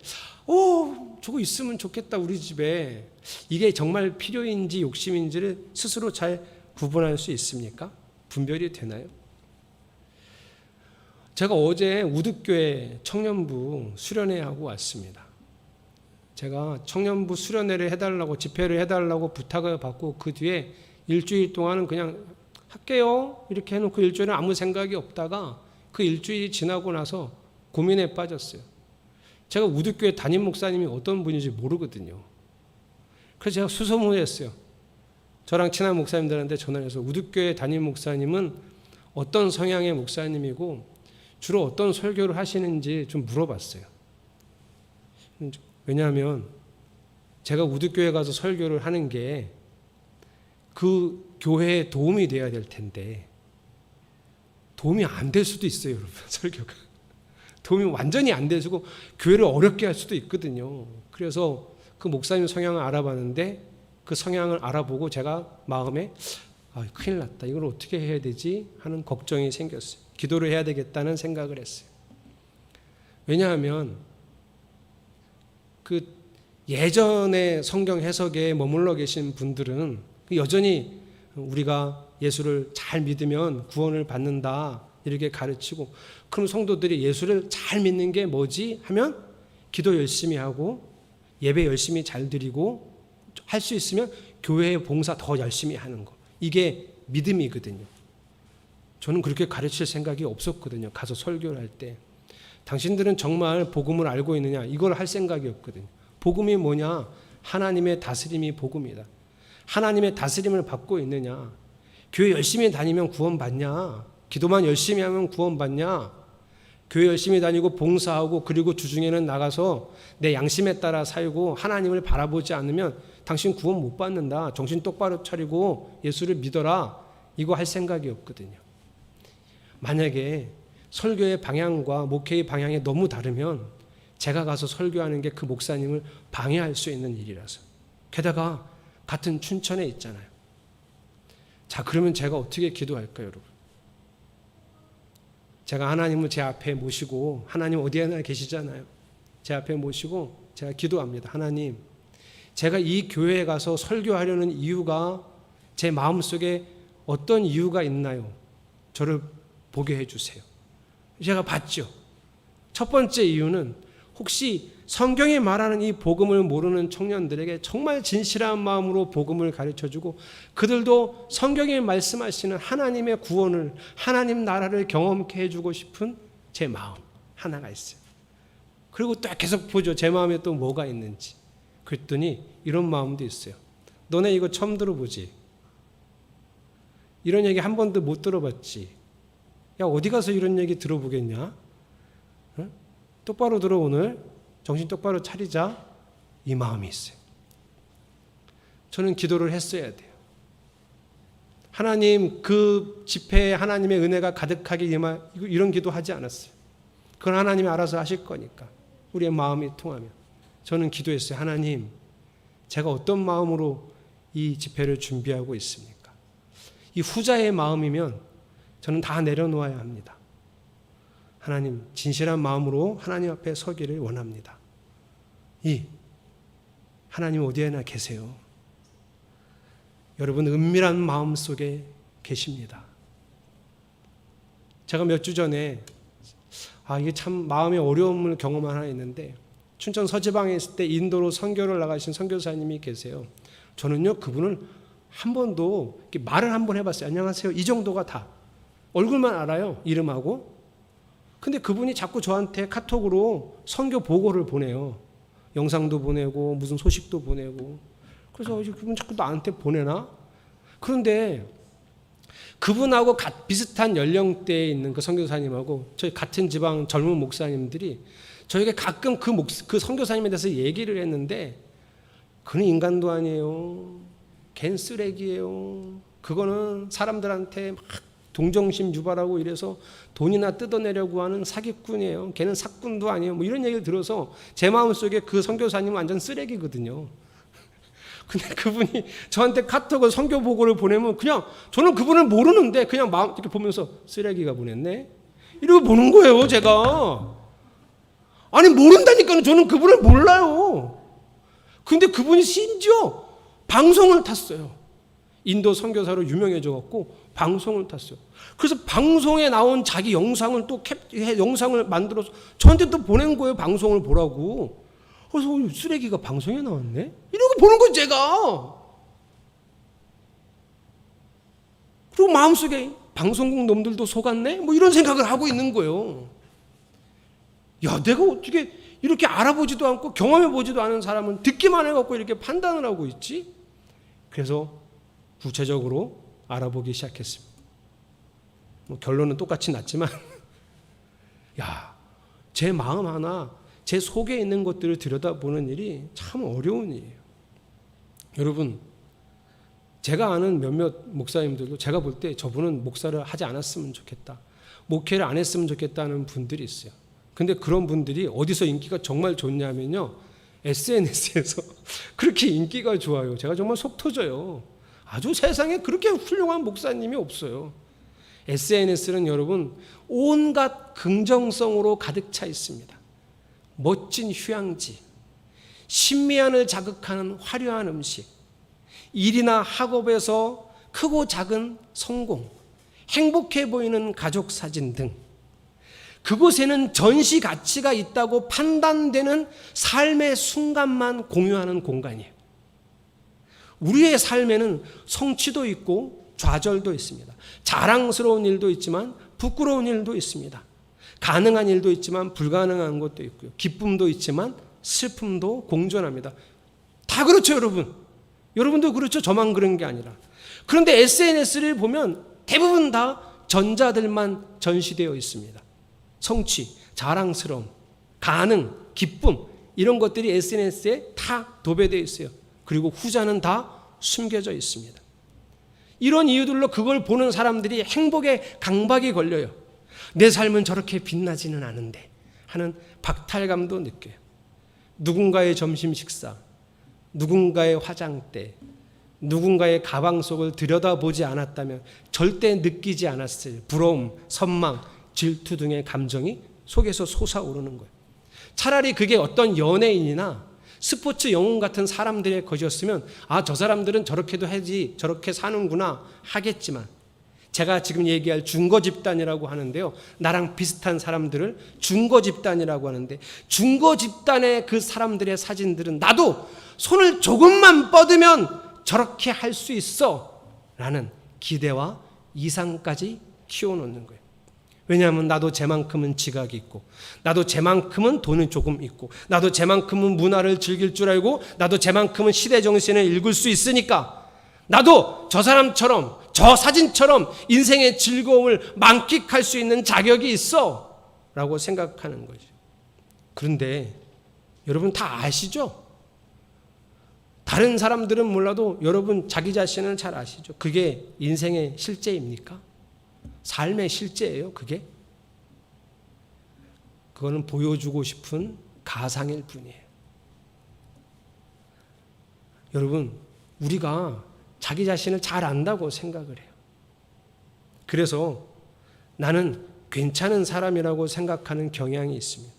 저거 있으면 좋겠다 우리 집에. 이게 정말 필요인지 욕심인지를 스스로 잘 구분할 수 있습니까? 분별이 되나요? 제가 어제 우득교회 청년부 수련회 하고 왔습니다. 제가 청년부 수련회를 해달라고, 집회를 해달라고 부탁을 받고 그 뒤에 일주일 동안은 그냥 할게요 이렇게 해놓고 일주일은 아무 생각이 없다가 그 일주일이 지나고 나서 고민에 빠졌어요. 제가 우득교회 담임 목사님이 어떤 분인지 모르거든요. 그래서 제가 수소문했어요. 저랑 친한 목사님들한테 전화해서 우득교회 담임 목사님은 어떤 성향의 목사님이고 주로 어떤 설교를 하시는지 좀 물어봤어요. 왜냐하면 제가 우득교회 가서 설교를 하는 게 그 교회에 도움이 돼야 될 텐데 도움이 안 될 수도 있어요, 여러분. 설교가 도움이 완전히 안 되고 교회를 어렵게 할 수도 있거든요. 그래서 그 목사님 성향을 알아봤는데 그 성향을 알아보고 제가 마음에 큰일 났다, 이걸 어떻게 해야 되지 하는 걱정이 생겼어요. 기도를 해야 되겠다는 생각을 했어요. 왜냐하면 그 예전의 성경 해석에 머물러 계신 분들은 여전히 우리가 예수를 잘 믿으면 구원을 받는다 이렇게 가르치고, 그럼 성도들이 예수를 잘 믿는 게 뭐지 하면 기도 열심히 하고 예배 열심히 잘 드리고 할 수 있으면 교회 봉사 더 열심히 하는 거, 이게 믿음이거든요. 저는 그렇게 가르칠 생각이 없었거든요. 가서 설교를 할 때 당신들은 정말 복음을 알고 있느냐, 이걸 할 생각이 없거든요. 복음이 뭐냐? 하나님의 다스림이 복음이다. 하나님의 다스림을 받고 있느냐? 교회 열심히 다니면 구원받냐? 기도만 열심히 하면 구원받냐? 교회 열심히 다니고 봉사하고 그리고 주중에는 나가서 내 양심에 따라 살고 하나님을 바라보지 않으면 당신 구원 못 받는다. 정신 똑바로 차리고 예수를 믿어라. 이거 할 생각이 없거든요. 만약에 설교의 방향과 목회의 방향이 너무 다르면 제가 가서 설교하는 게 그 목사님을 방해할 수 있는 일이라서. 게다가 같은 춘천에 있잖아요. 자, 그러면 제가 어떻게 기도할까요, 여러분? 제가 하나님을 제 앞에 모시고, 하나님 어디에나 계시잖아요. 제 앞에 모시고 제가 기도합니다. 하나님, 제가 이 교회에 가서 설교하려는 이유가 제 마음속에 어떤 이유가 있나요? 저를 보게 해주세요. 제가 봤죠. 첫 번째 이유는 혹시 성경이 말하는 이 복음을 모르는 청년들에게 정말 진실한 마음으로 복음을 가르쳐주고 그들도 성경에 말씀하시는 하나님의 구원을, 하나님 나라를 경험케 해주고 싶은 제 마음 하나가 있어요. 그리고 또 계속 보죠. 제 마음에 또 뭐가 있는지. 그랬더니 이런 마음도 있어요. 너네 이거 처음 들어보지? 이런 얘기 한 번도 못 들어봤지? 야, 어디 가서 이런 얘기 들어보겠냐? 응? 똑바로 들어, 오늘. 정신 똑바로 차리자. 이 마음이 있어요. 저는 기도를 했어야 돼요. 하나님, 그 집회에 하나님의 은혜가 가득하게 이런 기도 하지 않았어요. 그건 하나님이 알아서 하실 거니까. 우리의 마음이 통하면. 저는 기도했어요. 하나님, 제가 어떤 마음으로 이 집회를 준비하고 있습니까? 이 후자의 마음이면 저는 다 내려놓아야 합니다. 하나님, 진실한 마음으로 하나님 앞에 서기를 원합니다. 하나님 어디에나 계세요. 여러분, 은밀한 마음 속에 계십니다. 제가 몇 주 전에 이게 참 마음의 어려움을 경험한 하나 있는데, 춘천 서지방에 있을 때 인도로 선교를 나가신 선교사님이 계세요. 저는요, 그분을 한 번도 말을 한 번 해봤어요. 안녕하세요. 이 정도가 다. 얼굴만 알아요. 이름하고. 근데 그분이 자꾸 저한테 카톡으로 선교 보고를 보내요. 영상도 보내고 무슨 소식도 보내고. 그래서 그분 자꾸 나한테 보내나? 그런데 그분하고 비슷한 연령대에 있는 그 선교사님하고 저희 같은 지방 젊은 목사님들이 저에게 가끔 그 선교사님에 대해서 얘기를 했는데, 그는 인간도 아니에요. 걘 쓰레기예요. 그거는 사람들한테 막 동정심 유발하고 이래서 돈이나 뜯어내려고 하는 사기꾼이에요. 걔는 사꾼도 아니에요. 뭐 이런 얘기를 들어서 제 마음속에 그 선교사님은 완전 쓰레기거든요. 근데 그분이 저한테 카톡을 선교 보고를 보내면 그냥 저는 그분을 모르는데 그냥 마음 이렇게 보면서 쓰레기가 보냈네? 이러고 보는 거예요, 제가. 아니, 모른다니까요. 저는 그분을 몰라요. 근데 그분이 심지어 방송을 탔어요. 인도 선교사로 유명해져 갖고 방송을 탔어요. 그래서 방송에 나온 자기 영상을 또 영상을 만들어서 저한테 또 보낸 거예요. 방송을 보라고. 그래서 쓰레기가 방송에 나왔네? 이러고 보는 거예요, 제가. 그리고 마음속에 방송국 놈들도 속았네? 뭐 이런 생각을 하고 있는 거예요. 야, 내가 어떻게 이렇게 알아보지도 않고 경험해보지도 않은 사람은 듣기만 해갖고 이렇게 판단을 하고 있지? 그래서 구체적으로 알아보기 시작했습니다. 뭐 결론은 똑같이 났지만 야, 제 마음 하나, 제 속에 있는 것들을 들여다보는 일이 참 어려운 일이에요. 여러분, 제가 아는 몇몇 목사님들도 제가 볼 때 저분은 목사를 하지 않았으면 좋겠다, 목회를 안 했으면 좋겠다는 분들이 있어요. 근데 그런 분들이 어디서 인기가 정말 좋냐면요, SNS에서 그렇게 인기가 좋아요. 제가 정말 속 터져요. 아주 세상에 그렇게 훌륭한 목사님이 없어요. SNS는 여러분 온갖 긍정성으로 가득 차 있습니다. 멋진 휴양지, 신미안을 자극하는 화려한 음식, 일이나 학업에서 크고 작은 성공, 행복해 보이는 가족 사진 등 그곳에는 전시 가치가 있다고 판단되는 삶의 순간만 공유하는 공간이에요. 우리의 삶에는 성취도 있고 좌절도 있습니다. 자랑스러운 일도 있지만 부끄러운 일도 있습니다. 가능한 일도 있지만 불가능한 것도 있고요. 기쁨도 있지만 슬픔도 공존합니다. 다 그렇죠, 여러분. 여러분도 그렇죠. 저만 그런 게 아니라. 그런데 SNS를 보면 대부분 다 전자들만 전시되어 있습니다. 성취, 자랑스러움, 가능, 기쁨, 이런 것들이 SNS에 다 도배되어 있어요. 그리고 후자는 다 숨겨져 있습니다. 이런 이유들로 그걸 보는 사람들이 행복에 강박이 걸려요. 내 삶은 저렇게 빛나지는 않은데 하는 박탈감도 느껴요. 누군가의 점심 식사, 누군가의 화장대, 누군가의 가방 속을 들여다보지 않았다면 절대 느끼지 않았을 부러움, 선망, 질투 등의 감정이 속에서 솟아오르는 거예요. 차라리 그게 어떤 연예인이나 스포츠 영웅 같은 사람들의 것이었으면 저 사람들은 저렇게도 하지, 저렇게 사는구나 하겠지만, 제가 지금 얘기할 중거 집단이라고 하는데요, 나랑 비슷한 사람들을 중거 집단이라고 하는데, 중거 집단의 그 사람들의 사진들은 나도 손을 조금만 뻗으면 저렇게 할 수 있어 라는 기대와 이상까지 키워놓는 거예요. 왜냐하면 나도 쟤만큼은 지각이 있고, 나도 쟤만큼은 돈이 조금 있고, 나도 쟤만큼은 문화를 즐길 줄 알고, 나도 쟤만큼은 시대 정신을 읽을 수 있으니까 나도 저 사람처럼, 저 사진처럼 인생의 즐거움을 만끽할 수 있는 자격이 있어 라고 생각하는 거죠. 그런데 여러분 다 아시죠? 다른 사람들은 몰라도 여러분 자기 자신은 잘 아시죠? 그게 인생의 실제입니까? 삶의 실제예요, 그게? 그거는 보여주고 싶은 가상일 뿐이에요. 여러분, 우리가 자기 자신을 잘 안다고 생각을 해요. 그래서 나는 괜찮은 사람이라고 생각하는 경향이 있습니다.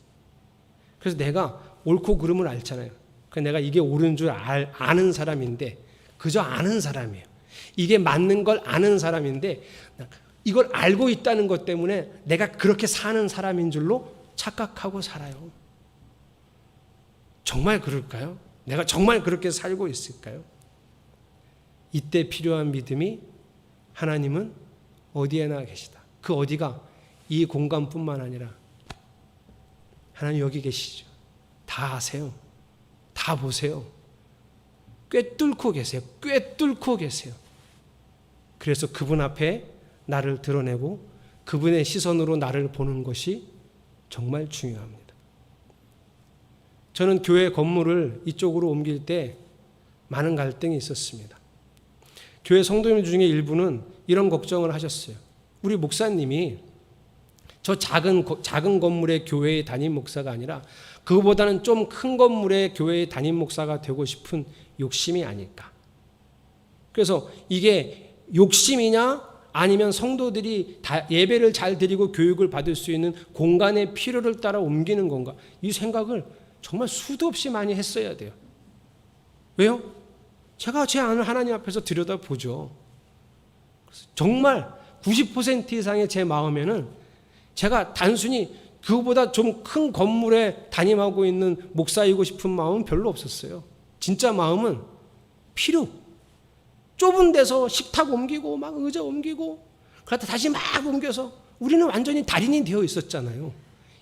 그래서 내가 옳고 그름을 알잖아요. 그래서 내가 이게 옳은 줄 아는 사람인데, 그저 아는 사람이에요. 이게 맞는 걸 아는 사람인데, 이걸 알고 있다는 것 때문에 내가 그렇게 사는 사람인 줄로 착각하고 살아요. 정말 그럴까요? 내가 정말 그렇게 살고 있을까요? 이때 필요한 믿음이 하나님은 어디에나 계시다. 그 어디가 이 공간뿐만 아니라 하나님 여기 계시죠. 다 아세요. 다 보세요. 꿰뚫고 계세요. 꿰뚫고 계세요. 그래서 그분 앞에 나를 드러내고 그분의 시선으로 나를 보는 것이 정말 중요합니다. 저는 교회 건물을 이쪽으로 옮길 때 많은 갈등이 있었습니다. 교회 성도님 중에 일부는 이런 걱정을 하셨어요. 우리 목사님이 저 작은 건물의 교회의 담임 목사가 아니라 그거보다는 좀 큰 건물의 교회의 담임 목사가 되고 싶은 욕심이 아닐까. 그래서 이게 욕심이냐 아니면 성도들이 예배를 잘 드리고 교육을 받을 수 있는 공간의 필요를 따라 옮기는 건가? 이 생각을 정말 수도 없이 많이 했어야 돼요. 왜요? 제가 제 안을 하나님 앞에서 들여다보죠. 정말 90% 이상의 제 마음에는 제가 단순히 그거보다 좀 큰 건물에 담임하고 있는 목사이고 싶은 마음은 별로 없었어요. 진짜 마음은 필요. 좁은 데서 식탁 옮기고 막 의자 옮기고 그러다 다시 막 옮겨서 우리는 완전히 달인이 되어 있었잖아요.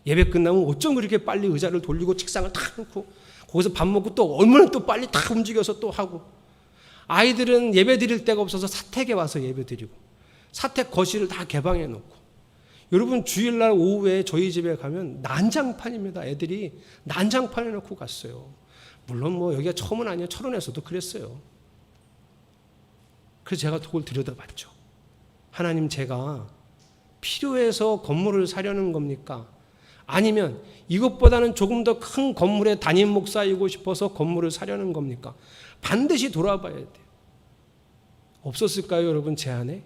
예배 끝나면 어쩜 그렇게 빨리 의자를 돌리고 책상을 탁 놓고 거기서 밥 먹고 또 얼마나 또 빨리 탁 움직여서 또 하고, 아이들은 예배 드릴 데가 없어서 사택에 와서 예배 드리고 사택 거실을 다 개방해 놓고, 여러분 주일날 오후에 저희 집에 가면 난장판입니다. 애들이 난장판에 놓고 갔어요. 물론 뭐 여기가 처음은 아니에요. 철원에서도 그랬어요. 그래서 제가 그걸 들여다봤죠. 하나님, 제가 필요해서 건물을 사려는 겁니까? 아니면 이것보다는 조금 더 큰 건물의 담임 목사이고 싶어서 건물을 사려는 겁니까? 반드시 돌아봐야 돼요. 없었을까요, 여러분, 제 안에?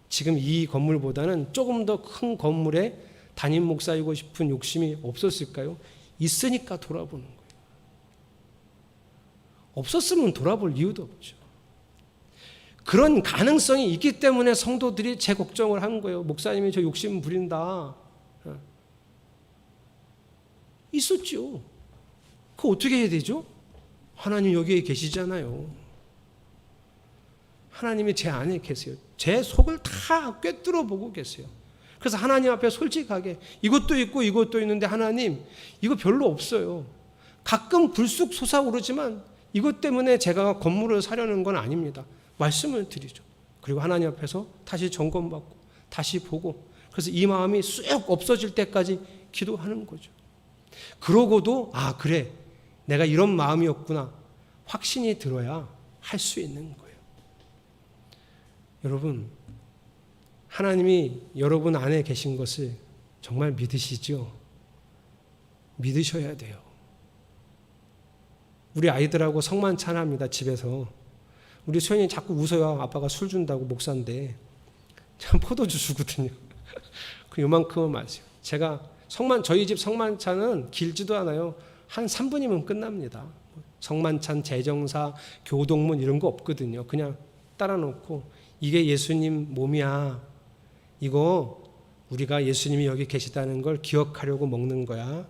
지금 이 건물보다는 조금 더 큰 건물의 담임 목사이고 싶은 욕심이 없었을까요? 있으니까 돌아보는 거예요. 없었으면 돌아볼 이유도 없죠. 그런 가능성이 있기 때문에 성도들이 제 걱정을 한 거예요. 목사님이 저 욕심 부린다. 있었죠. 그거 어떻게 해야 되죠? 하나님 여기에 계시잖아요. 하나님이 제 안에 계세요. 제 속을 다 꿰뚫어 보고 계세요. 그래서 하나님 앞에 솔직하게 이것도 있고 이것도 있는데 하나님 이거 별로 없어요. 가끔 불쑥 솟아오르지만 이것 때문에 제가 건물을 사려는 건 아닙니다. 말씀을 드리죠. 그리고 하나님 앞에서 다시 점검받고 다시 보고, 그래서 이 마음이 쑥 없어질 때까지 기도하는 거죠. 그러고도 아 그래 내가 이런 마음이었구나 확신이 들어야 할 수 있는 거예요. 여러분, 하나님이 여러분 안에 계신 것을 정말 믿으시죠? 믿으셔야 돼요. 우리 아이들하고 성만찬합니다. 집에서 우리 소연이 자꾸 웃어요. 아빠가 술 준다고 목사인데 참 포도주 주거든요. 그 요만큼은 마세요. 제가 저희 집 성만찬은 길지도 않아요. 한 3분이면 끝납니다. 성만찬, 제정사, 교동문 이런 거 없거든요. 그냥 따라 놓고 이게 예수님 몸이야. 이거 우리가 예수님이 여기 계시다는 걸 기억하려고 먹는 거야.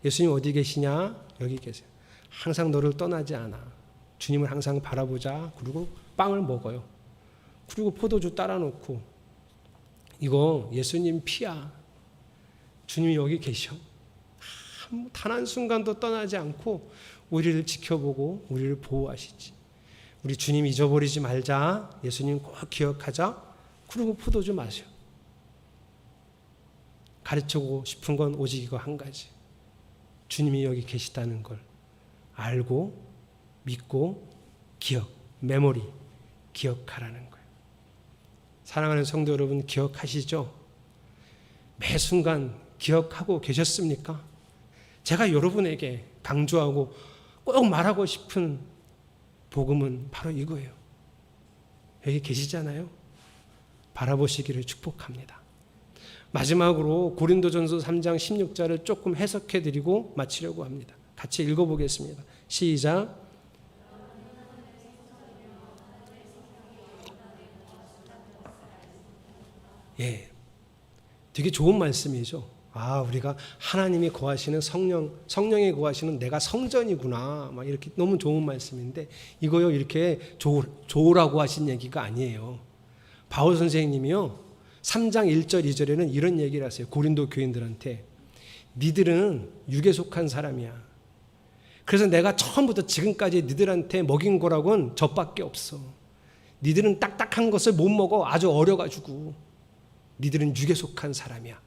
예수님 어디 계시냐? 여기 계세요. 항상 너를 떠나지 않아. 주님을 항상 바라보자. 그리고 빵을 먹어요. 그리고 포도주 따라 놓고 이거 예수님 피야. 주님이 여기 계셔. 단 한순간도 떠나지 않고 우리를 지켜보고 우리를 보호하시지. 우리 주님 잊어버리지 말자. 예수님 꼭 기억하자. 그리고 포도주 마셔. 가르치고 싶은 건 오직 이거 한 가지. 주님이 여기 계시다는 걸 알고 믿고 메모리 기억하라는 거예요. 사랑하는 성도 여러분, 기억하시죠? 매 순간 기억하고 계셨습니까? 제가 여러분에게 강조하고 꼭 말하고 싶은 복음은 바로 이거예요. 여기 계시잖아요. 바라보시기를 축복합니다. 마지막으로 고린도전서 3장 16절을 조금 해석해 드리고 마치려고 합니다. 같이 읽어보겠습니다. 시작. 예, 되게 좋은 말씀이죠. 우리가 하나님이 거하시는 성령이 거하시는 내가 성전이구나. 막 이렇게 너무 좋은 말씀인데 이거요 이렇게 좋으라고 하신 얘기가 아니에요. 바울 선생님이요 3장 1절 2절에는 이런 얘기를 하세요. 고린도 교인들한테 니들은 육에 속한 사람이야. 그래서 내가 처음부터 지금까지 니들한테 먹인 거라고는 젖밖에 없어. 니들은 딱딱한 것을 못 먹어. 아주 어려가지고 니들은 육에 속한 사람이야.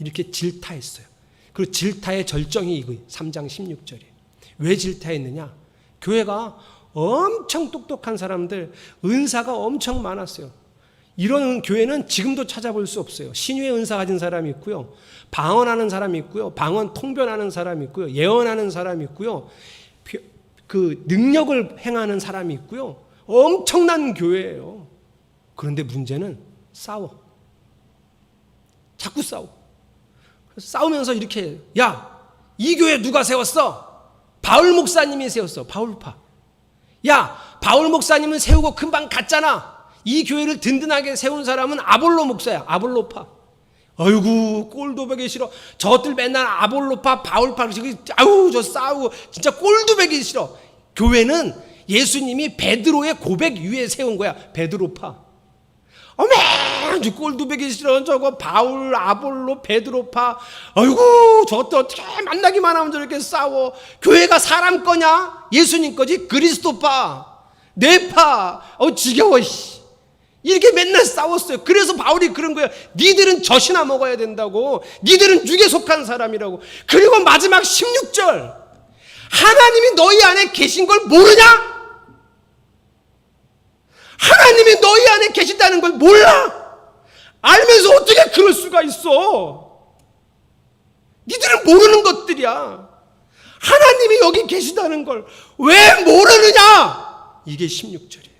이렇게 질타했어요. 그리고 질타의 절정이 이거 3장 16절이에요. 왜 질타했느냐? 교회가 엄청 똑똑한 사람들, 은사가 엄청 많았어요. 이런 교회는 지금도 찾아볼 수 없어요. 신유의 은사 가진 사람이 있고요. 방언하는 사람이 있고요. 방언 통변하는 사람이 있고요. 예언하는 사람이 있고요. 그 능력을 행하는 사람이 있고요. 엄청난 교회예요. 그런데 문제는 싸워. 자꾸 싸워. 그래서 싸우면서 이렇게 해요. 야, 이 교회 누가 세웠어? 바울 목사님이 세웠어. 바울파. 야, 바울 목사님은 세우고 금방 갔잖아. 이 교회를 든든하게 세운 사람은 아볼로 목사야. 아볼로파. 아이고 꼴도 보기 싫어. 저들 맨날 아볼로파 바울파. 아우 저 싸우고 진짜 꼴도 보기 싫어. 교회는 예수님이 베드로의 고백 위에 세운 거야. 베드로파. 어메 꼴도 보기 싫어. 저거 바울 아볼로 베드로파. 아이고 저것도 어떻게 만나기만 하면 저렇게 싸워. 교회가 사람 거냐? 예수님 거지. 그리스도파 뇌파. 지겨워. 이렇게 맨날 싸웠어요. 그래서 바울이 그런 거예요. 니들은 젖이나 먹어야 된다고. 니들은 육에 속한 사람이라고. 그리고 마지막 16절. 하나님이 너희 안에 계신 걸 모르냐? 하나님이 너희 안에 계신다는 걸 몰라? 알면서 어떻게 그럴 수가 있어? 니들은 모르는 것들이야. 하나님이 여기 계시다는 걸 왜 모르느냐? 이게 16절이에요.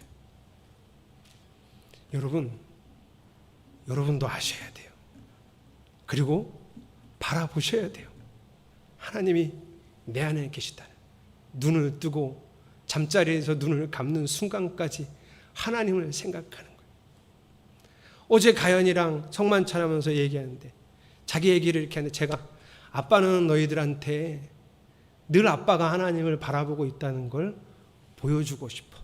여러분도 아셔야 돼요. 그리고 바라보셔야 돼요. 하나님이 내 안에 계시다는, 눈을 뜨고 잠자리에서 눈을 감는 순간까지 하나님을 생각하는 거예요. 어제 가연이랑 성만 찬하면서 얘기하는데 자기 얘기를 이렇게 하는데 제가 아빠는 너희들한테 늘 아빠가 하나님을 바라보고 있다는 걸 보여주고 싶어.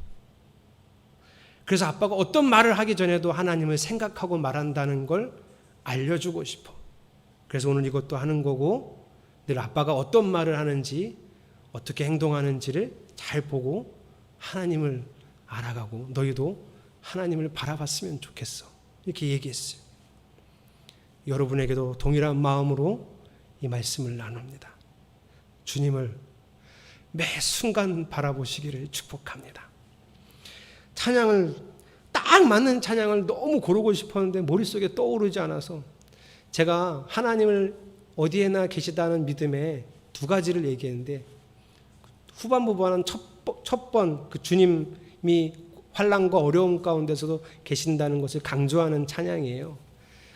그래서 아빠가 어떤 말을 하기 전에도 하나님을 생각하고 말한다는 걸 알려주고 싶어. 그래서 오늘 이것도 하는 거고 늘 아빠가 어떤 말을 하는지 어떻게 행동하는지를 잘 보고 하나님을 알아가고 너희도 하나님을 바라봤으면 좋겠어. 이렇게 얘기했어요. 여러분에게도 동일한 마음으로 이 말씀을 나눕니다. 주님을 매 순간 바라보시기를 축복합니다. 찬양을 딱 맞는 찬양을 너무 고르고 싶었는데 머릿속에 떠오르지 않아서 제가 하나님을 어디에나 계시다는 믿음에 두 가지를 얘기했는데 후반부보다는 첫 번 그 주님이 환난과 어려움 가운데서도 계신다는 것을 강조하는 찬양이에요.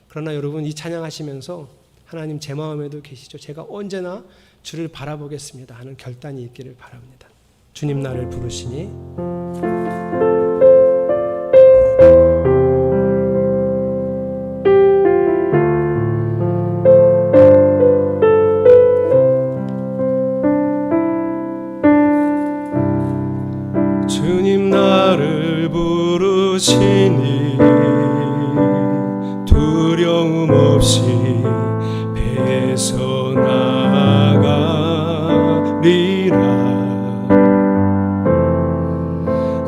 그러나 여러분 이 찬양하시면서 하나님 제 마음에도 계시죠. 제가 언제나 주를 바라보겠습니다 하는 결단이 있기를 바랍니다. 주님 나를 부르시니 주님 나를 부르시니 없이 배에서 나가리라.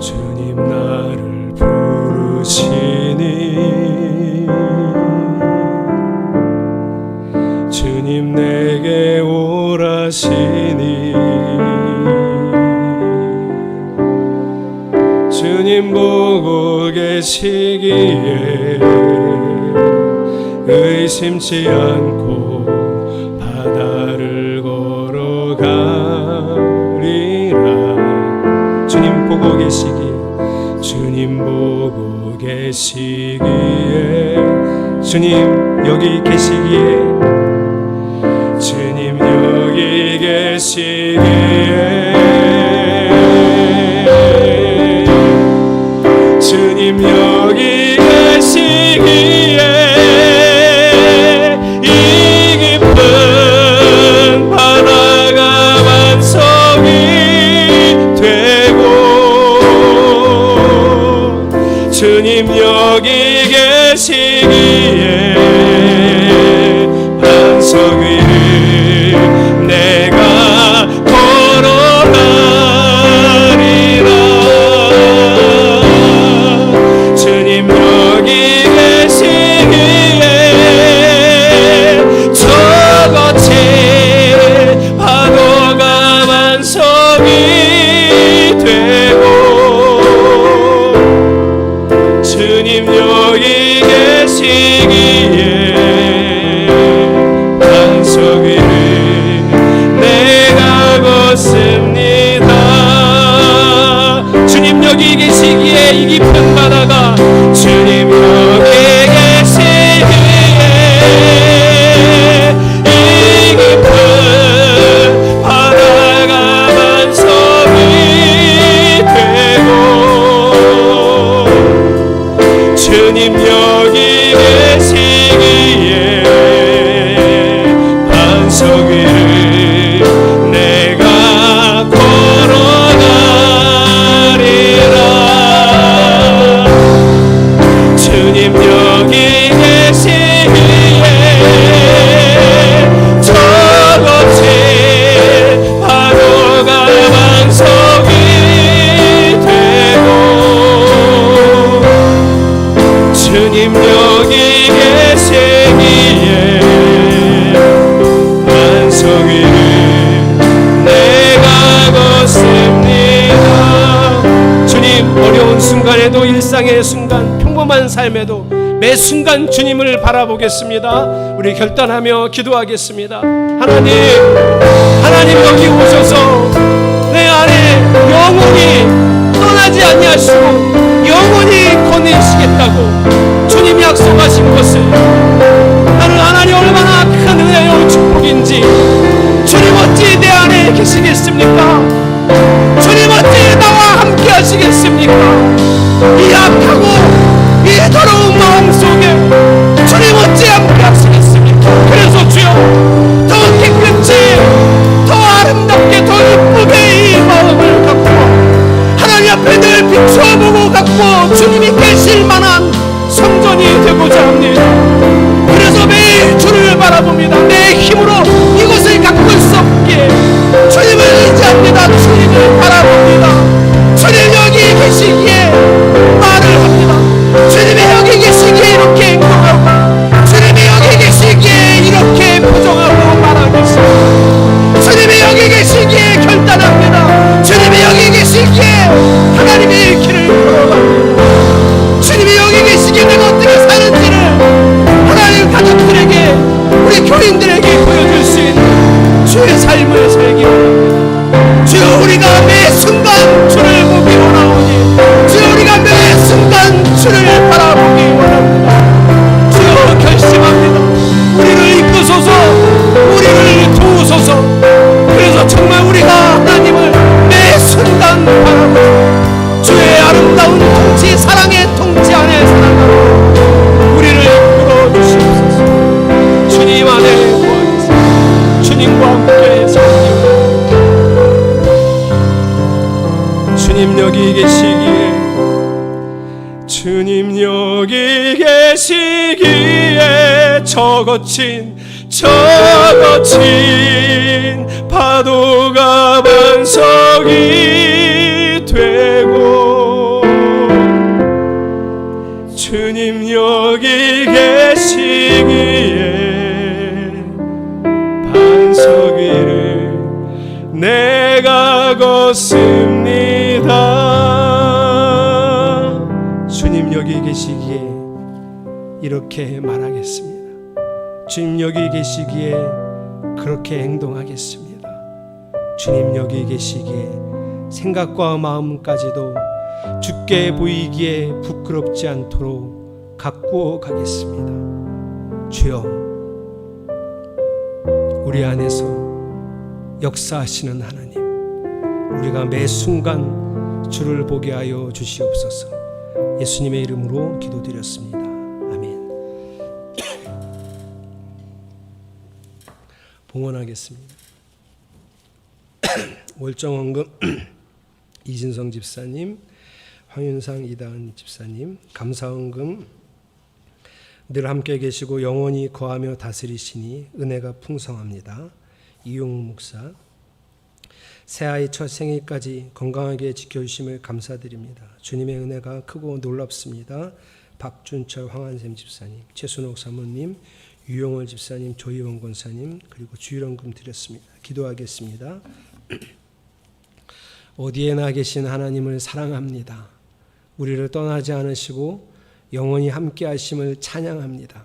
주님 나를 부르시니 주님 내게 오라시니 주님 보고 계시기에 의심치 않고 바다를 걸어가리라. 주님 보고 계시기에 주님 보고 계시기에 주님 여기 계시기에 주님 여기 계시기에 주님 여기 계시기에 이 깊은 바다가 반석이 되고 주님 여기 계시기에 반석 위를 내가 걸어가리라. 주님 여기 계시기에 저 거친 파도가 반석이 되고 주님 여기 계시기에 반석 위를 내가 걷습니다. 주님 여기 계시기에 이 깊은 바다가 주님 여기 계시기에 이 깊은 바다가 반석이 되고 주님 여기 계시기에 반석 위를 내가 걸어가리라. 주님 여기 계시기에 저 거친 파도가 반석이 되고 주님 여기 계시기에 반석 위를 내가 걷습니다. 주님 어려운 순간에도 일상의 순간 평범한 삶에도 매 순간 주님을 바라보겠습니다. 우리 결단하며 기도하겠습니다. 하나님 여기 오셔서 내 안에 영원히 떠나지 아니하시고 영원히 거느리시겠다고 주님 약속하신 것을 나는 하나님 얼마나 큰 은혜요 축복인지 주님 어찌 내 안에 계시겠습니까? 주님 어찌 나와 함께 하시겠습니까? 이 악하고 이 더러운 마음속에 주님 어찌 함께 하시겠습니까? 그래서 주여 더 깨끗이 더 아름답게 더 이쁘게 이 마음을 갖고 하나님 앞에 늘 비춰보고 갖고 주님이 계실 만한 성전이 되고자 합니다. 그래서 매일 주를 바라봅니다. 내 힘으로 이곳을 가꿀 수 없기에 주님을 의지합니다. 주님을 바라봅니다. 주님 여기 계시기에 말을 합니다. 주님이 여기 계시기에 이렇게 행동하고 주님이 여기 계시기에 이렇게 부정하고 말하겠습니다. 주님이 여기 계시기에 결단합니다. 주님이 여기 계시기에 하나님의 길을 걸어갑니다. 주님이 여기 계시기에 내가 어떻게 사는지를 하나님 가족들에게 우리 교인들에게 보여줄 수 있는 주의 삶을 살기 바랍니다. 주여 우리가 매 계시기에 저 거친 파도가 반석이 되고 주님 여기 계시기에 반석 위를 내가 걷습니다. 주님 여기 계시기에 이렇게 말하겠습니다. 주님 여기 계시기에 그렇게 행동하겠습니다. 주님 여기 계시기에 생각과 마음까지도 주께 보이기에 부끄럽지 않도록 가꾸어 가겠습니다. 주여, 우리 안에서 역사하시는 하나님, 우리가 매 순간 주를 보게 하여 주시옵소서. 예수님의 이름으로 기도드렸습니다. 아멘. 봉헌하겠습니다. 월정원금 이진성 집사님, 황윤상 이다은 집사님, 감사원금 늘 함께 계시고 영원히 거하며 다스리시니 은혜가 풍성합니다. 이용 목사, 새아이 첫 생일까지 건강하게 지켜주심을 감사드립니다. 주님의 은혜가 크고 놀랍습니다. 박준철 황한샘 집사님, 최순옥 사모님, 유용월 집사님, 조희원 권사님, 그리고 주일원금 드렸습니다. 기도하겠습니다. 어디에나 계신 하나님을 사랑합니다. 우리를 떠나지 않으시고 영원히 함께 하심을 찬양합니다.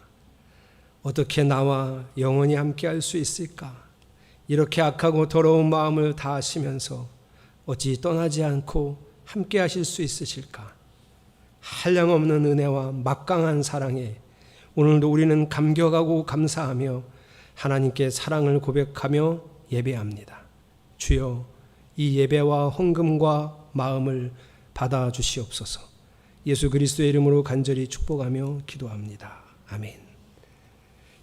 어떻게 나와 영원히 함께 할 수 있을까? 이렇게 악하고 더러운 마음을 다하시면서 어찌 떠나지 않고 함께 하실 수 있으실까? 한량없는 은혜와 막강한 사랑에 오늘도 우리는 감격하고 감사하며 하나님께 사랑을 고백하며 예배합니다. 주여, 이 예배와 헌금과 마음을 받아 주시옵소서. 예수 그리스도의 이름으로 간절히 축복하며 기도합니다. 아멘.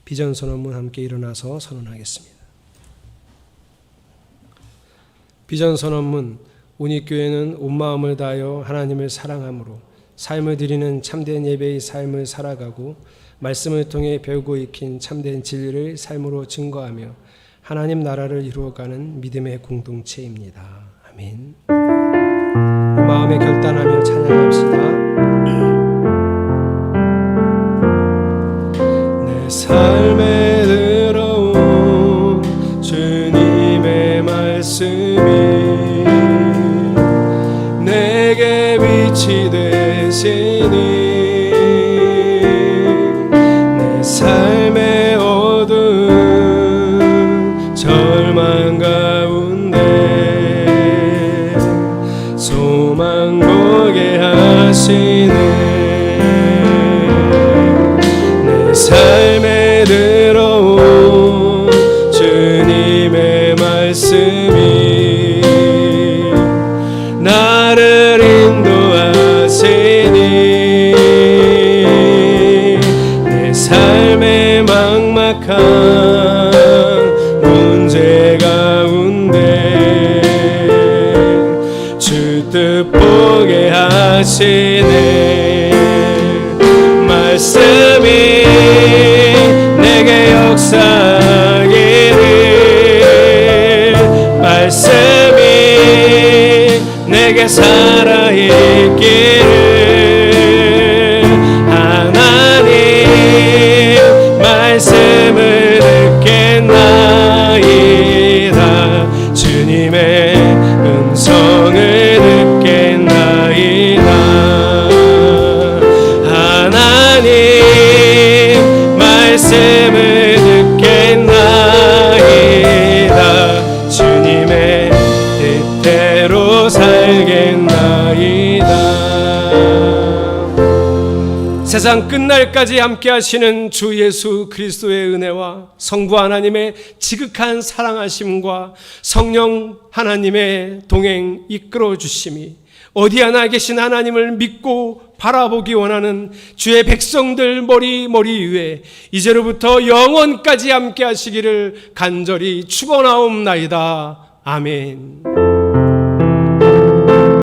비전 선언문 함께 일어나서 선언하겠습니다. 비전 선언문. 운익교회는 온 마음을 다하여 하나님을 사랑함으로 삶을 드리는 참된 예배의 삶을 살아가고 말씀을 통해 배우고 익힌 참된 진리를 삶으로 증거하며 하나님 나라를 이루어가는 믿음의 공동체입니다. 아멘. 마음에 결단하며 찬양합시다. 내 삶에 들어온 주님의 말씀이 내게 빛이 되시니 내 삶의 어두운 절망 가운데 소망 보게 하시네. 내 삶에 들어온 주님의 말씀이 나를 인도하시니 내 삶의 막막한 문제 가운데 주 뜻 보게 하시네. 말씀이 내게 역사하기를 말씀이 내게 살아있기를 하나님 말씀을 듣겠나이다. 주님의 음성을 듣겠나이다. 하나님 말씀을 듣겠나이다. 주님의 뜻대로 살겠나이다. 세상 끝날까지 함께 하시는 주 예수 그리스도의 은혜와 성부 하나님의 지극한 사랑하심과 성령 하나님의 동행 이끌어 주심이 어디 하나 계신 하나님을 믿고 바라보기 원하는 주의 백성들 머리 위에 이제로부터 영원까지 함께 하시기를 간절히 축원하옵나이다. 아멘.